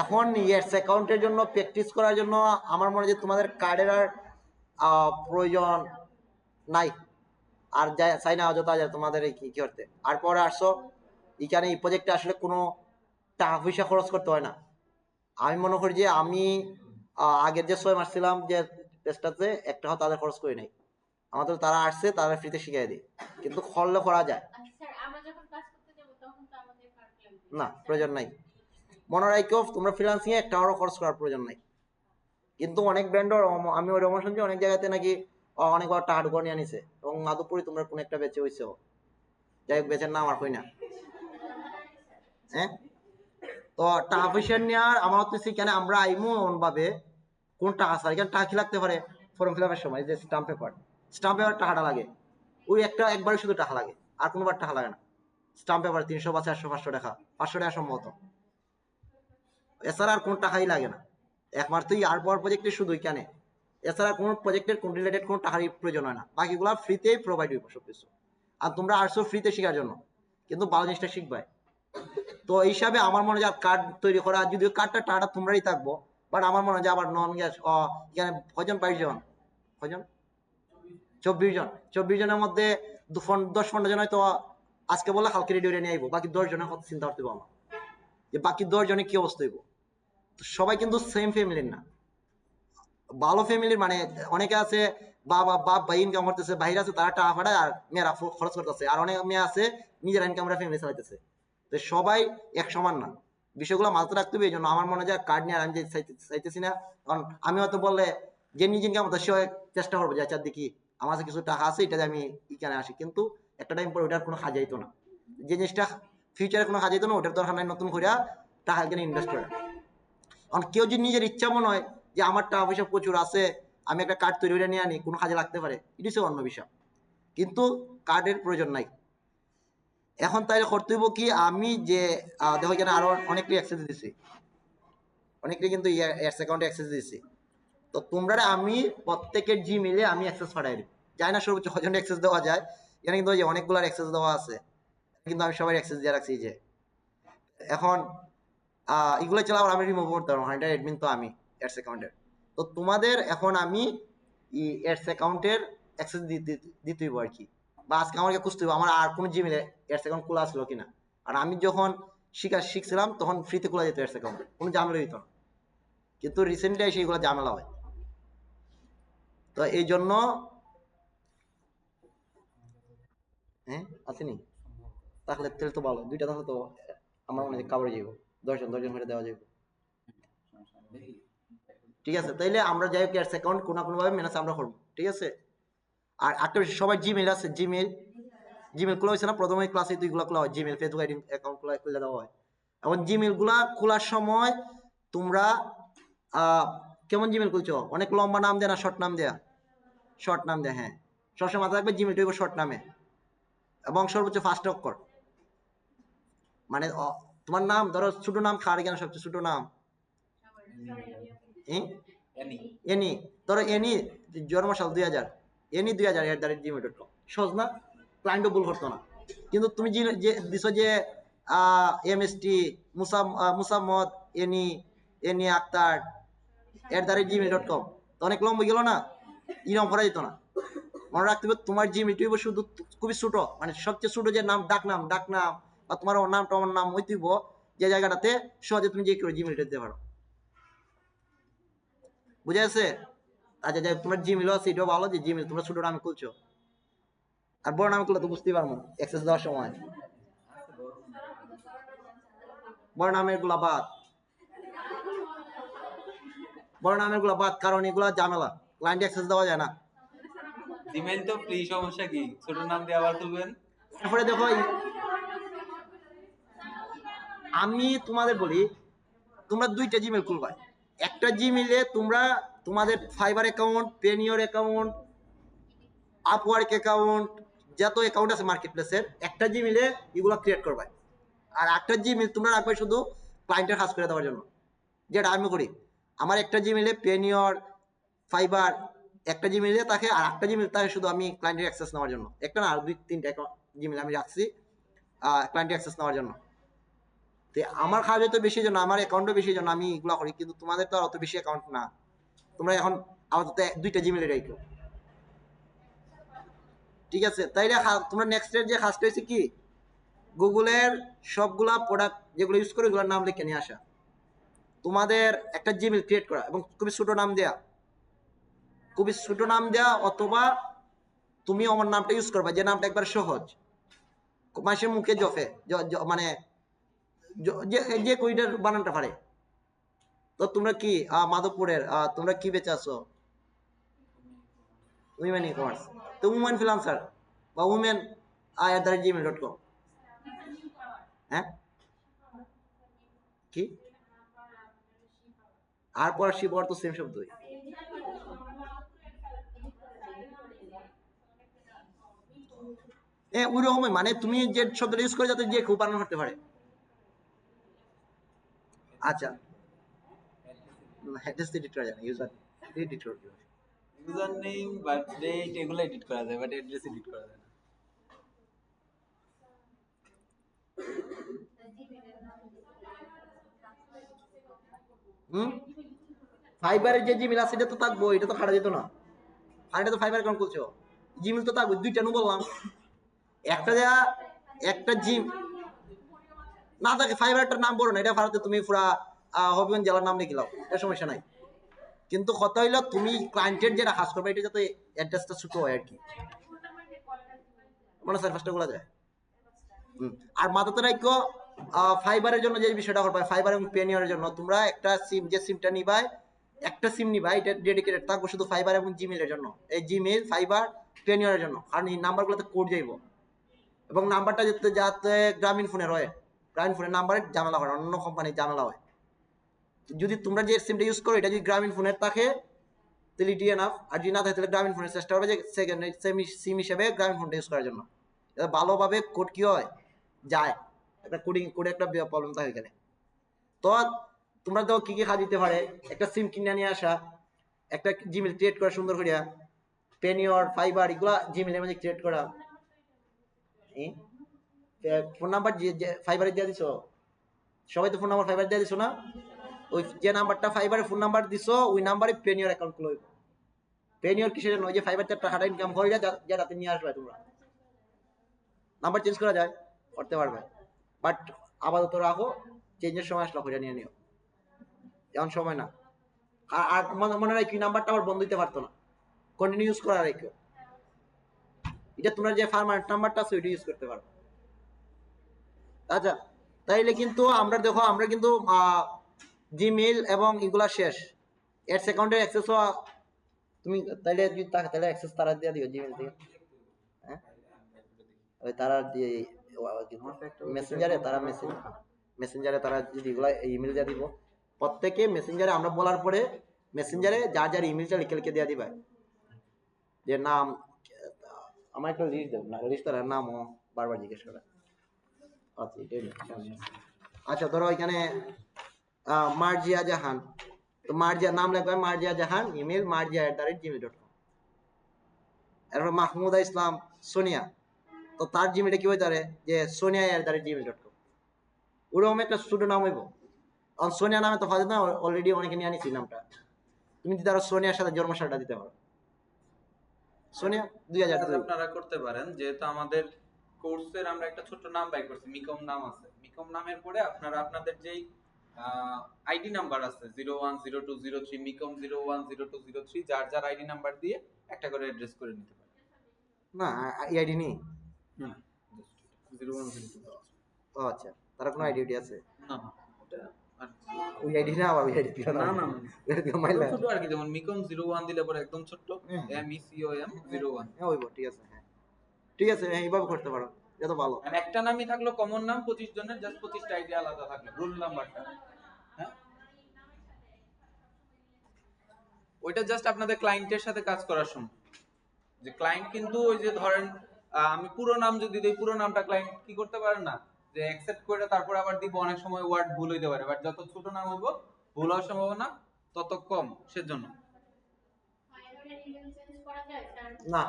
এখন ইয়েস অ্যাকাউন্টের জন্য প্র্যাকটিস করার জন্য আমার মনে হয় যে তোমাদের কার্ডের আর প্রয়োজন নাই, আর চাই না অযথা তোমাদের এই কি করতে। আর পরে আসছো এখানে এই প্রজেক্টে আসলে কোনো টাকা পয়সা খরচ করতে হয় না। আমি মনে করি যে আমি আগের যে 6 মাস ছিলাম যে পেজটাতে, একটা তাদের খরচ করি নাই, আমাদের তারা আসছে তাদের ফ্রিতে শিখিয়ে দিই, কিন্তু করলে করা যায় না, প্রয়োজন নাই। মনে রাখো তোমরা ফ্রিল্যান্সিং এ একটা খরচ করার প্রয়োজন নাই, কিন্তু অনেক ব্র্যান্ডর আমি ওই রকম শুনছি অনেক জায়গাতে নাকি অনেকবার টাকা ঢুকা নিয়ে আনিছে, এবং মাধবপুরে তোমরা কোন একটা বেচে হইছে, যাই হোক বেচের নাম আর কই না। হ্যাঁ তো টাকা পয়সা নেওয়ার আমার হচ্ছে এখানে আমরা আইমু এমন ভাবে কোন টাকা ছাড়া, এখানে টাকা কি লাগতে পারে, ফর্ম ফিল আপের সময় যে স্টাম্প পেপার টাকাটা লাগে, ওই একবারে শুধু টাকা লাগে, আর কোনোবার টাকা লাগে না। স্টাম্প পেপার 300 বা 400 500 টাকা, 500 টাকা সম্ভবত, এছাড়া আর কোনো টাকাই লাগে না। একমাত্র আর পাওয়ার প্রজেক্টে শুধু ওইখানে, এছাড়া কোনো প্রজেক্টের কোন রিলেটেড কোনো টাকারই প্রয়োজন হয় না, বাকিগুলো ফ্রিতেই প্রোভাইড হইব সবকিছু। আর তোমরা আসছো ফ্রিতে শেখার জন্য, কিন্তু ভালো জিনিসটা শিখবাই। তো এই হিসাবে আমার মনে হয় কার্ড তৈরি করা, যদিও কার্ডটা টাকাটা তোমরাই থাকবো, বাট আমার মনে হয় আবার নন গ্যাস এখানে কয়জন 22 জন, কয়জন 24 জন, 24 জনের মধ্যে 10-15 জন হয়তো আজকে বললে কালকে রেডি নিয়ে আইবো, বাকি 10 জনের কথা চিন্তা করতে পারবো যে বাকি 10 জনে কি অবস্থা হইব। সবাই কিন্তু সেম ফ্যামিলির না, ভালো ফ্যামিলির, মানে অনেকে আছে বাপ ভাই ইনকাম করতেছে, বাইরে আছে তারা টাকা পাঠায় আর মেয়েরা খরচ করতেছে, আর অনেক মেয়ে আছে নিজেরা ইনকাম করে ফ্যামিলি চালাইতেছে। তো সবাই এক সমান না, বিষয়গুলো মাথায় রাখতে হবে। এই জন্য আমার মনে হয় কার্ড নিয়ে আমি চাইতেছি না, কারণ আমি হয়তো বললে যে নিজে ইনকাম করতে সে চেষ্টা করবো যে আচ্ছা দেখি আমার কাছে কিছু টাকা আছে, এটা আমি এখানে আসি, কিন্তু একটা টাইম পর ওটার কোনো কাজে হইতো না, যে জিনিসটা ফিউচারে কোনো কাজে হইতো না, ওটার দরকার নাই নতুন করে টাকা এখানে ইনভেস্ট করে। কারণ কেউ যদি নিজের ইচ্ছা মনে হয় যে আমার টাকা পয়সা প্রচুর আছে, আমি একটা কার্ড তৈরি করে নিয়ে আনি, কোনো কাজে লাগতে পারে, এটি হচ্ছে অন্য বিষয়, কিন্তু কার্ডের প্রয়োজন নাই। এখন তাই করতে হইব কি, আমি যে দেখো এখানে আরো অনেকটি অ্যাক্সেস দিছি, অনেকটি কিন্তু অ্যাডস অ্যাকাউন্টে অ্যাক্সেস দিছি। তো তোমরা আমি প্রত্যেকের জিমেইলে আমি অ্যাক্সেস পাঠাই দিই, জানি না সর্বোচ্চ কজন অ্যাক্সেস দেওয়া যায়, এখানে কিন্তু ওই যে অনেকগুলোর অ্যাক্সেস দেওয়া আছে, কিন্তু আমি সবাই অ্যাক্সেস দিয়ে রাখছি। যে এখন এগুলো চালাও আমি রিমুভ করতে পারবো, এটা অ্যাডমিন তো আমি অ্যাডস অ্যাকাউন্টের। তো তোমাদের এখন আমি অ্যাডস অ্যাকাউন্টের অ্যাক্সেস দিতে হইব আর কি, বা আজকে আমাকে খুঁজতে হইব আমার আর কোনো জিমেলে অ্যাডস অ্যাকাউন্ট খোলা আসলো কিনা। আর আমি যখন শিখছিলাম তখন ফ্রিতে খোলা যেত অ্যাডস অ্যাকাউন্ট, কোনো ঝামেলা হইতো না, কিন্তু রিসেন্টলি এসে এগুলো ঝামেলা হয়। তো এই জন্য হ্যাঁ আসেনি, তাহলে তেল তো ভালো, দুইটা তাহলে তো আমার মনে হয় কাভারে যাইব, 10 জন করে দেওয়া যাবে। ঠিক আছে, তাইলে আমরা যাই হোক অ্যাডস অ্যাকাউন্ট কোনো না কোনোভাবে ম্যানেজ আমরা করবো, ঠিক আছে। আর একটা বিষয়, সবাই জিমেল আছে, জিমেল খোলা হয়েছে না, প্রথমে ক্লাসে তো এগুলো খোলা হয়, জিমেল ফেসবুক আইডি অ্যাকাউন্ট খুলে দেওয়া হয়। এখন জিমেল গুলা খোলার সময় তোমরা কেমন জিমেল খুলছো, অনেক লম্বা নাম দেয় না শর্ট নাম দেয়া, শর্ট নাম দেয়, হ্যাঁ সবসময় মাথায় রাখবে জিমেলটা শর্ট নামে, এবং সর্বোচ্চ ফার্স্ট অক্ষর, মানে তোমার নাম ধরো ছোট নাম খার কেন সবচেয়ে ছোট নাম এনি, ধরো এনি জন্মসাল 2000, এনি 2000 সহজ না, ক্লায়েন্টও ভুল করতো না। কিন্তু তুমি যে দিছো যে MST মুসাম্মদ এনি এনি আক্তার @gmail.com, তো অনেক লম্বা গেল না, ইরম করা যেত না। মনে রাখতে হবে তোমার জিমেলটি শুধু খুবই ছোট, মানে সবচেয়ে ছোট যে নাম ডাক নাম বা তোমার নামটা আমার নাম হইতেইব, যে জায়গাটাতে সহজে তুমি যে কেউ জিমেলটা দিতে পারো, বুঝা গেছে। আচ্ছা যাই, তোমার জিমেল আছে এটাও ভালো যে জিমেল তোমরা ছোট নামে খুলছো, আর বড় নামে খুললে তো বুঝতেই পারবো অ্যাক্সেস দেওয়ার সময়, বড় নামের গুলা বাদ, বড় নামের গুলা বাদ, কারণ এগুলা ঝামেলা, ক্লায়েন্ট অ্যাক্সেস দেওয়া যায় না। জিমেইল তো ফ্রি, সমস্যা কি, ছোট নাম দিয়ে আবার খুলবেন। তারপরে দেখো আমি তোমাদের বলি, তোমরা দুইটা জিমেল খুলবা, একটা জিমেলে তোমরা তোমাদের fibre account, পেনিয়র account, Upwork account, যত অ্যাকাউন্ট আছে মার্কেট প্লেসের, একটা জিমেলে এগুলো ক্রিয়েট করবা। আর একটা জিমেল তোমরা রাখবে শুধু ক্লায়েন্টের কাজ করে দেওয়ার জন্য, যেটা আমি করি। আমার একটা জিমেলে পেনিয়র, ফাইবার একটা জিমেলে থাকে, আর একটা জিমেল থাকে শুধু আমি ক্লায়েন্টের অ্যাক্সেস নেওয়ার জন্য, একটা না আর 2-3টা জিমেল আমি রাখছি ক্লায়েন্টের অ্যাক্সেস নেওয়ার জন্য। তো আমার কাজ তো বেশি জন্য, আমার অ্যাকাউন্টও বেশি জন্য আমি এগুলো করি, কিন্তু তোমাদের তো আর অত বেশি অ্যাকাউন্ট না, তোমরা এখন আপাতত দুইটা জিমেলে রাখো, ঠিক আছে। তাইলে তোমরা নেক্সট এর যে কাজটা হয়েছে কি, গুগলের সবগুলা প্রোডাক্ট যেগুলো ইউজ করে ওগুলোর নাম লিখে নিয়ে আসা, তোমাদের একটা জিমেল ক্রিয়েট করা এবং খুবই ছোট নাম দেয়া, খুবই ছোট নাম দেয়া, অথবা তুমি আমার নামটা ইউজ করবা, যে নামটা একবার সহজ, মানুষের মুখে জফে, মানে যে কইটার বানানটা পারে। তো তোমরা কি মাধবপুরের তোমরা কি বেঁচে আছো, উইমেন ই কমার্স, তো উমেন ফ্রিল্যান্সার বা উমেন @gmail.com, হ্যাঁ কি আর পর শিবর তো সেম শব্দই, ওই রকমই, মানে তুমি যে শব্দটা ইউজ করে যাতে যে কেউ বানান করতে পারে। আচ্ছা, অ্যাড্রেস এডিট করা যায় না, ইউজার এডিট করতে হবে। ইউজার নেম, বার্থডে এগুলো এডিট করা যায়, বাট অ্যাড্রেস এডিট করা যায় না। ফাইবারের যে জিমেল আছে এটা তো থাকবো, এটা তো খাটা যেত না। আর এটা তো ফাইবার অ্যাকাউন্ট খুলছো, জিমেল তো থাকবো। দুইটা নু বললাম, একটা যা একটা জিম না থাকে, ফাইবারটার নাম বলো না, এটা ভারতে তুমি পুরা হবিগঞ্জ জেলার নাম লিখে লাও, এটা সমস্যা নাই। কিন্তু কথা হইলো তুমি ক্লায়েন্টের যেটা কাজ করবে এটা যাতে অ্যাড্রেসটা ছোট হয় আর কি, মানে সার্ভিসটা গুলা যায়। আর মাথাতে রাখো, ফাইবারের জন্য যে বিষয়টা করবে, ফাইবার এবং পেনিয়রের জন্য তোমরা একটা সিম, যে সিমটা নিবাই, একটা সিম নিবা, এটা ডেডিকেটেড থাকবো শুধু ফাইবার এবং জিমেলের জন্য। এই জিমেল, ফাইবার, পেনিয়রের জন্য। কারণ এই নাম্বারগুলোতে কোড যাইব, এবং নাম্বারটা যাতে যাতে গ্রামীণ ফোনের হয়, গ্রামীণ ফোনের নাম্বারে ঝামেলা হয়, অন্য কোম্পানির ঝামেলা হয়। যদি তোমরা যে সিমটা ইউজ করো এটা যদি গ্রামীণ ফোনের থাকে তাহলে ইটি এনাফ, আর যদি না থাকে তাহলে গ্রামীণ ফোনের চেষ্টা করবে যে সেকেন্ড সিম হিসেবে গ্রামীণ ফোনটা ইউজ করার জন্য, এটা ভালোভাবে কোড কি হয় যায়। একটা কোডে একটা প্রবলেম থাকে এখানে। তো তোমরা তো কি কি কাজ দিতে পারে, একটা সিম কিনে নিয়ে আসা, একটা জিমেল ক্রিয়েট করা সুন্দর করিয়া, পেনিয়র, ফাইবার এগুলা জিমেলের মধ্যে ক্রিয়েট করা। ফোন নাম্বার যে ফাইবারে দিয়ে দিছো, সবাই তো ফোন নাম্বার ফাইবার দিয়ে দিছো না? ওই যে নাম্বারটা ফাইবারে ফোন নাম্বার দিছো ওই নাম্বারে পেনিয়র অ্যাকাউন্ট খুলো। পেনিয়র কিসের জন্য? ওই যে ফাইবার টাকাটা ইনকাম করে যাতে নিয়ে আসবে তোমরা। নাম্বার চেঞ্জ করা যায়, করতে পারবে, বাট আপাতত রাখো, চেঞ্জের সময় আসলে করে নিয়ে নিও, এমন সময় না। আর মনে রাখি নাম্বারটা আবার বন্ধ দিতে পারতো না, কন্টিনিউ ইউজ করা রেখো। এটা তোমরা যে ফার্মার নাম্বারটা আছে ওইটা ইউজ করতে পারো। আচ্ছা, তাইলে কিন্তু আমরা দেখো, আমরা কিন্তু জিমেইল এবং এগুলা শেষ, এডস অ্যাকাউন্টের অ্যাক্সেস তুমি তাইলে যদি থাকে তাহলে অ্যাক্সেস তারা দিয়ে দিও জিমেইল থেকে। হ্যাঁ, ওই তারা দিয়ে মেসেঞ্জারে তারা মেসেঞ্জারে তারা যদি এগুলা ইমেল দিয়ে দিব, প্রত্যেকে মেসেঞ্জারে আমরা বলার পরে মেসেঞ্জারে যার যার ইমেলটা লিখে লিখে দিয়ে দিবে, যে নাম, আমার একটা লিস্ট দেব না, লিস্ট তার নামও বারবার জিজ্ঞেস করে। আচ্ছা, এটাই আচ্ছা, ধরো এখানে মার্জিয়া জাহান, তো মার্জিয়া নাম লিখবে মার্জিয়া জাহান, ইমেল marjia@gmail.com। এরপর মাহমুদা ইসলাম সোনিয়া, তো তার জিমেলটা কি হইতে পারে যে sonia@gmail.com। ওরকম একটা স্টুডেন্ট নাম হইব। কারণ সোনিয়া নামে তো ফাজে না, অলরেডি অনেকে নিয়ে আনিছি নামটা। তুমি দিতে পারো সোনিয়ার সাথে জন্মসালটা দিতে পারো, সোনিয়া 2002। আপনারা করতে পারেন, যেহেতু আমাদের কোর্সের আমরা একটা ছোট নাম বাই করছি, মিকম নাম আছে। মিকম নামের পরে আপনারা আপনাদের যেই আইডি নাম্বার আছে 010203 মিকম 010203, যার যার আইডি নাম্বার দিয়ে একটা করে অ্যাড্রেস করে নিতে পারেন। না, আইডি নেই। না, 0102। ও আচ্ছা, তার কোনো আইডি আছে? না না, ওটা আর ওই আইডি না, আবার ওই আইডি দিও না। না না, এটা দিও মাইলা। ছোট আর কি, যেমন মিকম 01 দিলে পরে একদম ছোট, MECOM 01। হ্যাঁ ওইব, ঠিক আছে, হ্যাঁ ঠিক আছে, হ্যাঁ এইভাবে করতে পারো, এটা তো ভালো। আর একটা নামই থাকলো, কমন নাম 25 জনের, জাস্ট 25টা আইডি আলাদা থাকলো, রোল নাম্বারটা। হ্যাঁ, ওইটা জাস্ট আপনাদের ক্লায়েন্টের সাথে কাজ করার সময়, যে ক্লায়েন্ট কিন্তু ওই যে ধরেন আমি পুরো নাম যদি দেই, পুরো নামটা ক্লায়েন্ট কি করতে পারে না, যে অ্যাকসেপ্ট করে তারপর আবার দিব, অনেক সময় ওয়ার্ড ভুল হইতে পারে, বাট যত ছোট নাম হইব ভুল হওয়ার সম্ভাবনা তত কম, সেজন্য। ফাইবারের ইমেল চেঞ্জ করা যায় স্যার? না,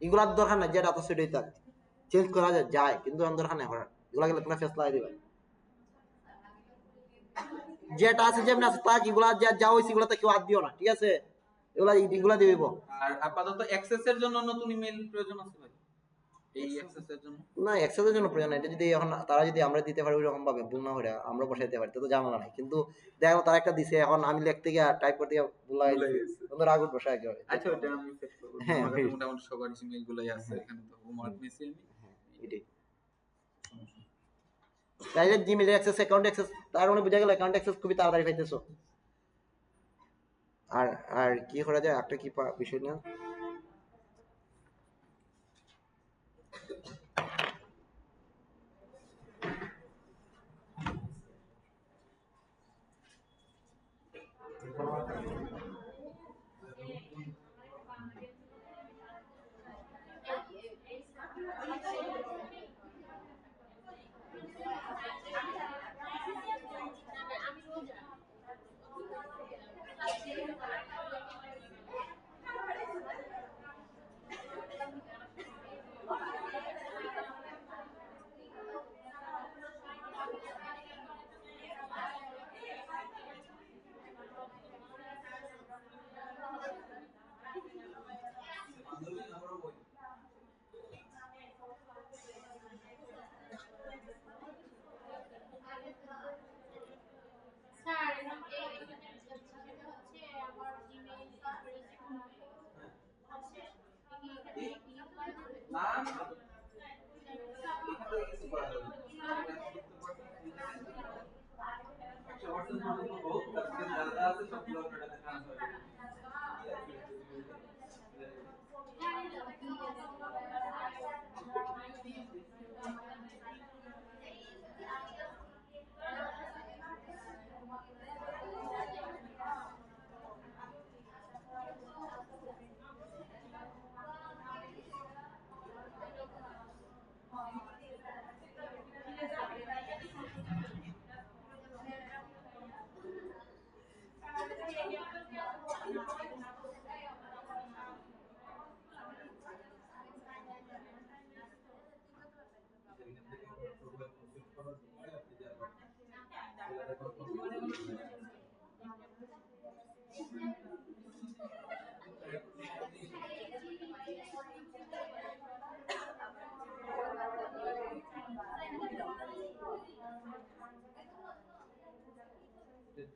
এগুলার দরকার নাই, যেটা আছে সেটাই থাক, চেঞ্জ করা যায় কিন্তু এমন দরকার নাই করার। এগুলা গেলে তোমরা ফেস লাই দিবে, যেটা আছে যেমন আছে তাক, এগুলা যা হইছে এগুলাতে কেউ হাত দিও না, ঠিক আছে? এগুলা দিবিব। আর আপাতত অ্যাক্সেস এর জন্য নতুন ইমেল প্রয়োজন আছে ভাই, এই অ্যাক্সেস এর জন্য। না, অ্যাক্সেসের জন্য প্রয়োজন নাই, এটা যদি এখন তারা যদি আমরা দিতে পারি ওইরকম ভাবে ভুল না করে আমরা বসাইতে পারি তো ঝামেলা নাই। কিন্তু দেখো তারা একটা দিছে, এখন আমি লিখতে গিয়ে টাইপ করতে গিয়ে ভুল লাগে, সুন্দর আগুন বসায় একেবারে। আচ্ছা, ওটা আমি সেট করব, হ্যাঁ, আমার কাছে মোটামুটি সবার ইমেল গুলাই আছে, এখানে তো হোমওয়ার্ক নিছি আমি। এটাই তাইলে জিমেল অ্যাক্সেস, অ্যাকাউন্ট অ্যাক্সেস, তার মানে বুঝা গেল অ্যাকাউন্ট অ্যাক্সেস খুবই তাড়াতাড়ি পাইতেছো। আর আর কি করা যায়, একটা কি বিষয় না, না এখান থেকে কিছু করা যাবে না। 100% পর্যন্ত হোক, তারপরে যা যা আছে সবগুলো আপনারা ট্রান্সফার করবেন।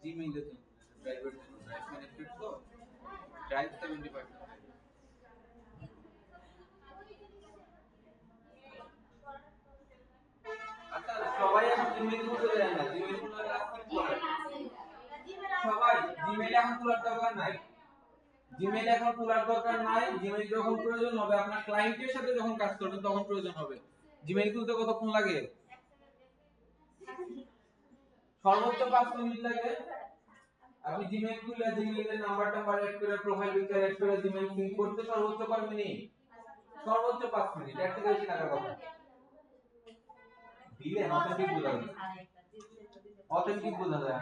জিমেইলে তো প্রাইভেট ড্রাইভ ম্যানেজমেন্ট তো ড্রাইভ 75। আচ্ছা সবাই এখন জিমেইল খুলতে দেয় না, জিমেইল খোলার কাজ কি করে? সবাই জিমেইল এখন খোলার দরকার নাই, জিমেইল এখন খোলার দরকার নাই। জিমেইল যখন প্রয়োজন হবে, আপনার ক্লায়েন্টের সাথে যখন কাজ করবেন তখন প্রয়োজন হবে। জিমেইল খুলতে কতক্ষণ লাগে? সর্বোচ্চ 5 মিনিট লাগে। আপনি জিমেইল খুলে জিমেইলের নাম্বার এড করে প্রোফাইল পিকচার এড করে জিমেইল সিঙ্ক করতে সর্বোচ্চ কয় মিনিট? সর্বোচ্চ 5 মিনিট, এর থেকে বেশি লাগার কথা। দিলে অথেন্টিক বোঝা যায়, অথেন্টিক বোঝা যায়।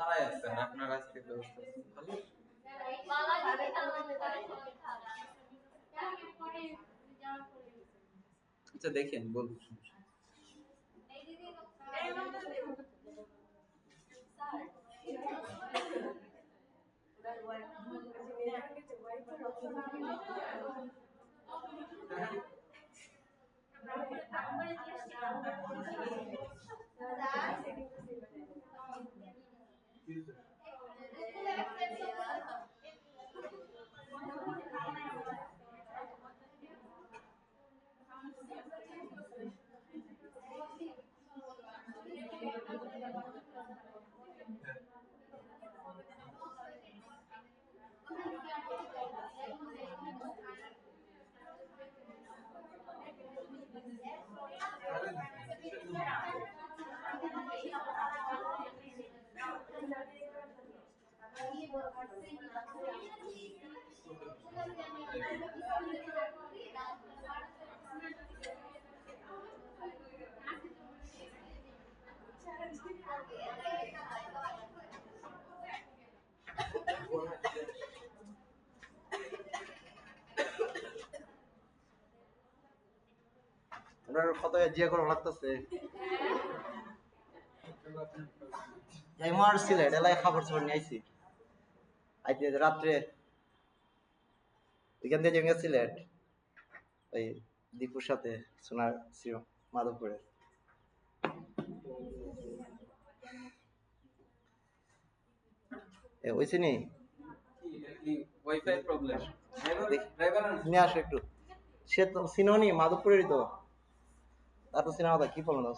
আড়াই আছে আপনার আজকে ব্যবস্থা ভালো। আচ্ছা দেখেন বলুন সমস্যা। ওনার কত জিয়া করে লাগতেছে আমার সিলেট এলাকায় খাবার চোর নিয়ে আইছি আইতে রাত্রে এখান থেকে জেগে সিলেট ওই দীপুর সাথে সোনার ছিল মাধবপুরে ওইছি নি ওয়াইফাই প্রবলেম নিয়ে আসো একটু সে তো সিনোনি মাধবপুরেরই তো তারপর সিনেমা কি বললো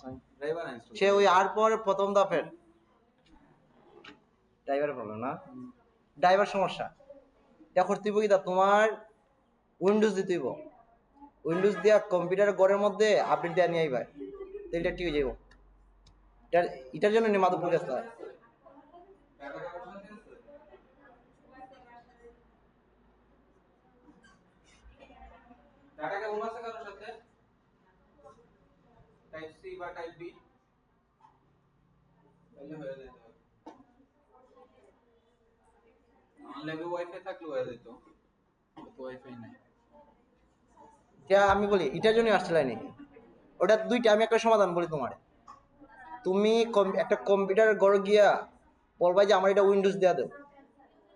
সে ওই আর পর প্রথম দফের ড্রাইভার বললো না ড্রাইভার সমস্যা এটা করতে কি তোমার উইন্ডোজ দিতেইব উইন্ডোজ দিয়া কম্পিউটার ঘরের মধ্যে আপডেট দেওয়া নিয়ে আইবা এটা ঠিক হয়ে যাইব এটার জন্য নি মাধবপুর গেছে ডাটা কেবল আছে কারোর সাথে টাইপ সি বা টাইপ বি তাহলে হয়ে যেত অনলাইনে ওয়াইফাই থাকলে হয়ে যেত তো ওয়াইফাই নাই যা আমি বলি এটার জন্য আসছে লাইনে ওটা দুইটা আমি একটা সমাধান বলি তোমার তুমি একটা কম্পিউটার ঘরে গিয়া বলবা যে আমার এটা উইন্ডোজ দেওয়া দাও,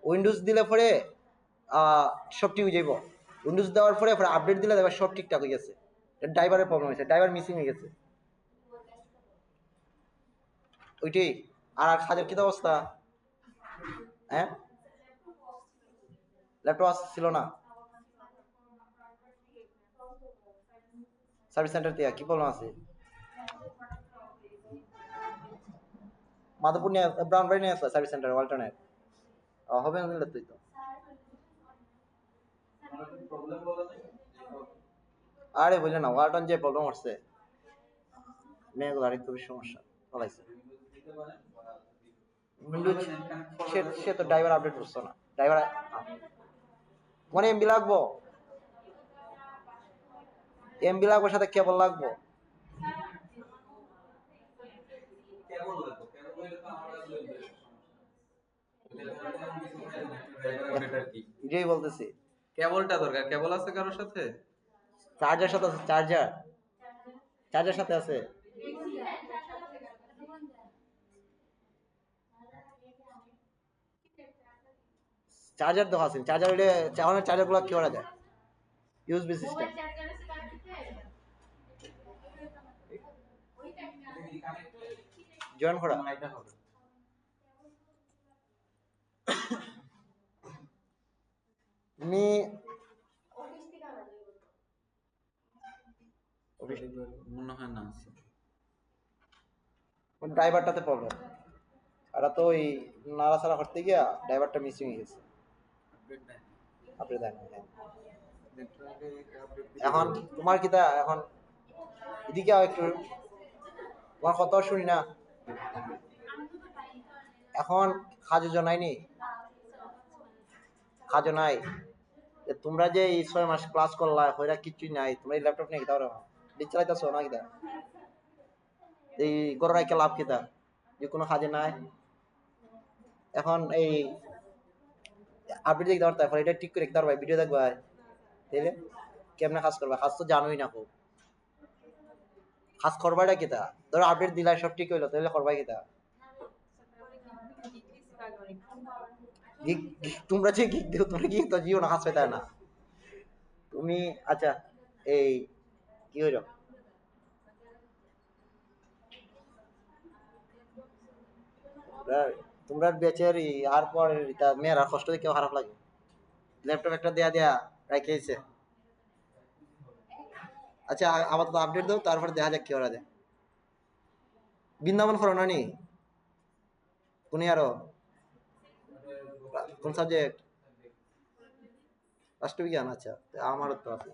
উইন্ডোজ দিলে পরে সব ঠিক হয়ে যাইব। উইন্ডোজ দেওয়ার পরে আপডেট দিলে দেখবা সব ঠিকঠাক হয়ে গেছে। ড্রাইভারের প্রবলেম হয়েছে, ড্রাইভার মিসিং হয়ে গেছে ওইটাই। আর কাজের কি অবস্থা? হ্যাঁ, ল্যাপটপ ছিল না সার্ভিস সেন্টার থেকে, কি প্রবলেম আছে? মাধবপুর নিয়ে ব্রাউন বাড়ি নিয়ে আসলো সার্ভিস সেন্টার অল্টারনেট হবে না দিলে তুই তো। আরে বুঝলে না, ওয়ালটন যে প্রবলেম হচ্ছে মেয়েগুলো আরেকটু বেশি সমস্যা ফলাইছে। উইন্ডোজ সে তো ড্রাইভার আপডেট করছো না, ড্রাইভার মানে এমবি লাগবো, এমবি লাগবো সাথে কেবল লাগবো। এটাই বলতেছি, কেবলটা দরকার। কেবল আছে কারোর সাথে? চার্জার সাথে আছে, চার্জার চার্জার সাথে আছে। চার্জার তো আছে, চার্জার হইলে চার্জার গুলো কি করা যায়? ইউএসবি সিস্টেম জয়েন করা। তুমি মনে হয় না আছে। ড্রাইভারটাতে প্রবলেম, আর তো ওই নাড়াচাড়া করতে গিয়া ড্রাইভারটা মিসিং হয়ে গেছে। আপনি দেখেন এখন তোমার কিতা এখন এদিকে আও একটু, তোমার কথা শুনি না। এখন কাজও জানাইনি, কাজও নাই। তোমরা যে এই 6 মাস ক্লাস করলা ওইটা কিছুই নাই, তোমরা এই ল্যাপটপ নিয়ে কিতা ডিস চালাইতেছো না কিতা? এই গড় রাইকে লাভ কিতা যে কোনো কাজে নাই। এখন এই আপডেট দেখতে পারতা, এটা ঠিক করে দেখতে পারবা, ভিডিও দেখবা, তাইলে কেমনে কাজ করবা? কাজ তো জানোই না, খুব কাজ করবাটা কিতা? ধরো আপডেট দিলা সব ঠিক হইলো, তাহলে করবা কিতা? তোমরা যে গিক দিও, তোমরা গিক তো জিও না, কাজ পেতা না তুমি। আচ্ছা এই কি হইল, তোমরা বেচের আর পর মেয়েরা কষ্ট দেখে খারাপ লাগে। ল্যাপটপ একটা দেয়া দেয়া রাখিয়েছে। আচ্ছা আপাতত আপডেট দাও, তারপরে দেখা যাক কি করা যায়। বৃন্দাবন ফরো না নি কোন আরো কোন সাবজেক্ট? রাষ্ট্রবিজ্ঞান। আচ্ছা আমারও তো আছে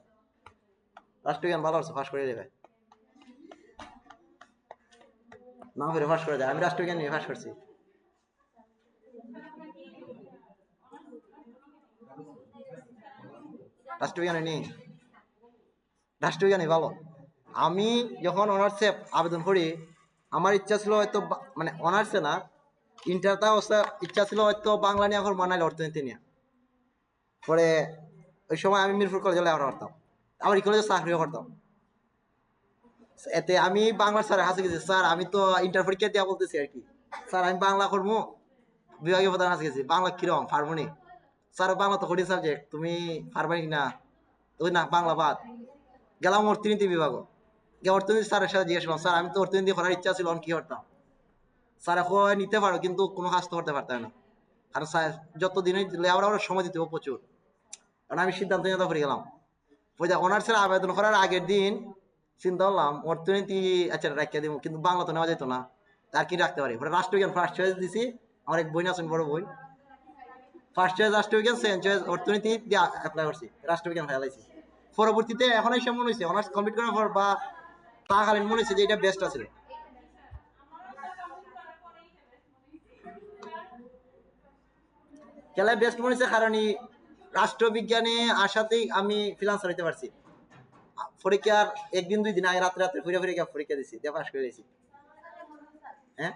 রাষ্ট্রবিজ্ঞান, ভালো আছে, ফাঁস করে দেবে না করে ফাঁস করে দেয়। আমি রাষ্ট্রবিজ্ঞান নিয়ে ফাঁস করছি। রাষ্ট্রবিজ্ঞানে নেই, রাষ্ট্রবিজ্ঞানে ভালো। আমি যখন অনার্সে আবেদন করি, আমার ইচ্ছা ছিল হয়তো মানে অনার্সে না, ইন্টারটা অবস্থা ইচ্ছা ছিল হয়তো বাংলা নিয়ে এখন মানাইলে অর্থনীতি নিয়ে। পরে ওই সময় আমি মিরপুর কলেজে লেখাপড়া করতাম, আমার এই কলেজে চাকরিও করতাম। এতে আমি বাংলা স্যারের কাছে গেছি, স্যার আমি তো ইন্টার পরীক্ষা দেওয়া বলতেছি আর কি, স্যার আমি বাংলা করবো। বিভাগীয় প্রধান কাছে গেছি, বাংলা কিরম পারবনি? স্যার বাংলা তো কঠিন সাবজেক্ট, তুমি পারবানি না? ওই না বাংলা বাদ। গেলাম অর্থনীতি বিভাগ, অর্থনীতি স্যারের সাথে জিজ্ঞেস করলাম, স্যার আমি তো অর্থনীতি করার ইচ্ছা ছিল, কি করতাম? স্যার এখন নিতে পারো কিন্তু কোনো কাজ তো করতে পারতাম না, কারণ স্যার যতদিনই লেখাপড়া সময় দিতে হবে প্রচুর। কারণ আমি সিদ্ধান্ত নিতে পড়ে গেলাম, ওই যে অনার্সের আবেদন করার আগের দিন চিন্তা করলাম অর্থনীতি আচ্ছা রাখিয়ে দিব, কিন্তু বাংলা তো নেওয়া যেত না, তার কি রাখতে পারি? রাষ্ট্রবিজ্ঞান ফার্স্ট চয়েস দিছি, আমার এক বই আছেন বড় বই, ফার্স্ট চয়েস রাষ্ট্রবিজ্ঞান, সেকেন্ড চয়েস অর্থনীতি দিয়ে অ্যাপ্লাই করছি, রাষ্ট্রবিজ্ঞান ফেলাইছি। পরবর্তীতে এখন এসে মনে হয়েছে অনার্স কমপ্লিট করার পর বা থাকাকালীন মনে হয়েছে যে এটা বেস্ট আছে। খেলায় বেস্ট মনে হয়েছে কারণ রাষ্ট্রবিজ্ঞানে আসাতেই আমি ফ্রিল্যান্সার হইতে পারছি। পরীক্ষার একদিন দুই দিন আগে রাত্রে রাত্রে ফিরে ফিরে পরীক্ষা দিছি, দিয়ে পাস করে গেছি। হ্যাঁ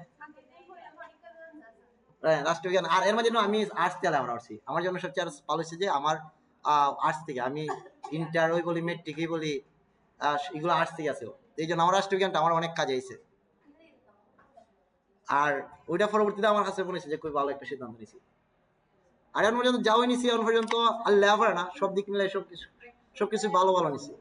রাষ্ট্রবিজ্ঞান। আর এর মাঝে আমি আর্টস দিয়ে লেখাপড়া করছি। আমার জন্য সবচেয়ে ভালো হচ্ছে যে আমার আর্টস থেকে আমি ইন্টার ওই বলি মেট্রিকই বলি এগুলো আর্টস থেকে আছে, এই জন্য আমার রাষ্ট্রবিজ্ঞানটা আমার অনেক কাজে আইছে। আর ওইটা পরবর্তীতে আমার কাছে মনে হয়েছে যে খুবই ভালো একটা সিদ্ধান্ত নিয়েছি। আর এখন পর্যন্ত যাওয়াই নিছি, এখন পর্যন্ত আল্লাহ পারে না, সব দিক মিলে সবকিছু ভালো ভালো নিছি।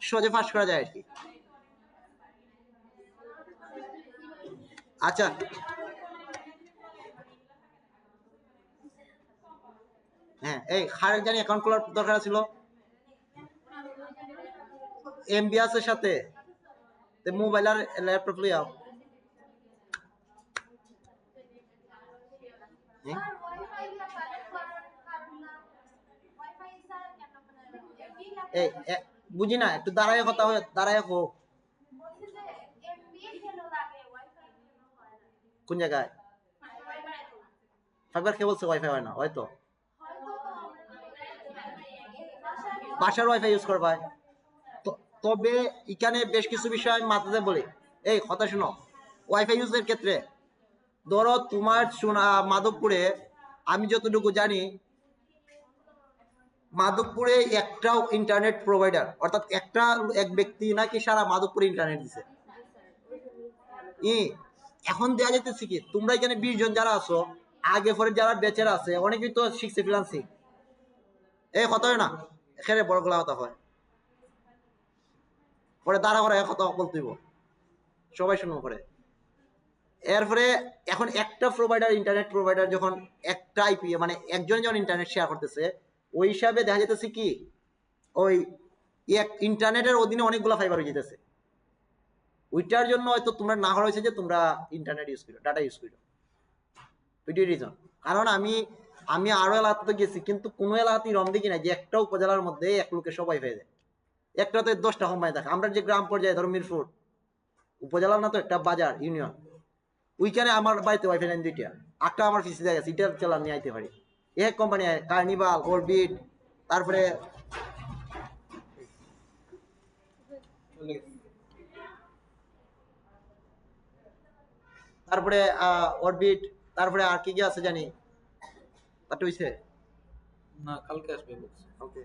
সহজে পাস করা যায় আর কি। আচ্ছা, হ্যাঁ, এই খারেক জানি অ্যাকাউন্ট খোলার দরকার ছিল এমবিএস এর সাথে, মোবাইল আর ল্যাপটপ লিয়ে আও। হ্যাঁ? এই বুঝি না, একটু দাঁড়ায় কথা হয়, দাঁড়ায় হোক। কোন জায়গায়? একবার কে বলছে ওয়াইফাই হয় না? হয়তো বাসার ওয়াইফাই ইউজ কর ভাই। তবে এখানে বেশ কিছু বিষয় আমি মাথাতে বলি। এই কথা শুনো, ওয়াইফাই ইউজের ক্ষেত্রে ধরো তোমার মাধবপুরে, আমি যতটুকু জানি মাধবপুরে একটাও ইন্টারনেট প্রোভাইডার, অর্থাৎ এক ব্যক্তি নাকি সারা মাধবপুরে ইন্টারনেট দিছে। এখন দেওয়া যেতেছে কি, তোমরা এখানে 20 জন যারা আছো, আগে পরে যারা বেচারা আছে, অনেকেই তো শিখছে ফ্রিল্যান্সিং। এই কথা হয় না, এখানে বড় গোলা কথা হয়, পরে দাঁড়া করে কথা বলতেইব, সবাই শুনবো পরে। এরপরে এখন একটা প্রোভাইডার, ইন্টারনেট প্রোভাইডার যখন একটা আইপি মানে একজন যখন ইন্টারনেট শেয়ার করতেছে, ওই হিসাবে দেখা যেতেছে কি ওই এক ইন্টারনেটের অধীনে অনেকগুলো ফাইবার হয়ে যেতেছে। ওইটার জন্য হয়তো তোমরা না করা হয়েছে যে তোমরা ইন্টারনেট ইউজ করো, ডাটা ইউজ করো, ওইটাই রিজন। কারণ আমি আরো এলাকাতে গেছি, কিন্তু কোনো এলাকাতেই রম দেখি না যে একটা উপজেলার মধ্যে এক লোকে সবাই পেয়ে যায়, একটাতে 10টা কোম্পানি থাকে। আমরা যে গ্রাম পর্যায়ে ধরো মিরপুর উপজেলা না, তো একটা বাজার ইউনিয়ন, ওইখানে আমার বাড়িতে ওয়াইফাই লাইন 2টা, একটা আমার পিসি জায়গা আছে, এটা চালান নিয়ে আইতে পারি। এক কোম্পানি কার্নিভাল, অরবিট, তারপরে তারপরে অরবিট, তারপরে আর কি কি আছে জানি, তারটা হইছে না, কালকে আসবে বলছে। ওকে।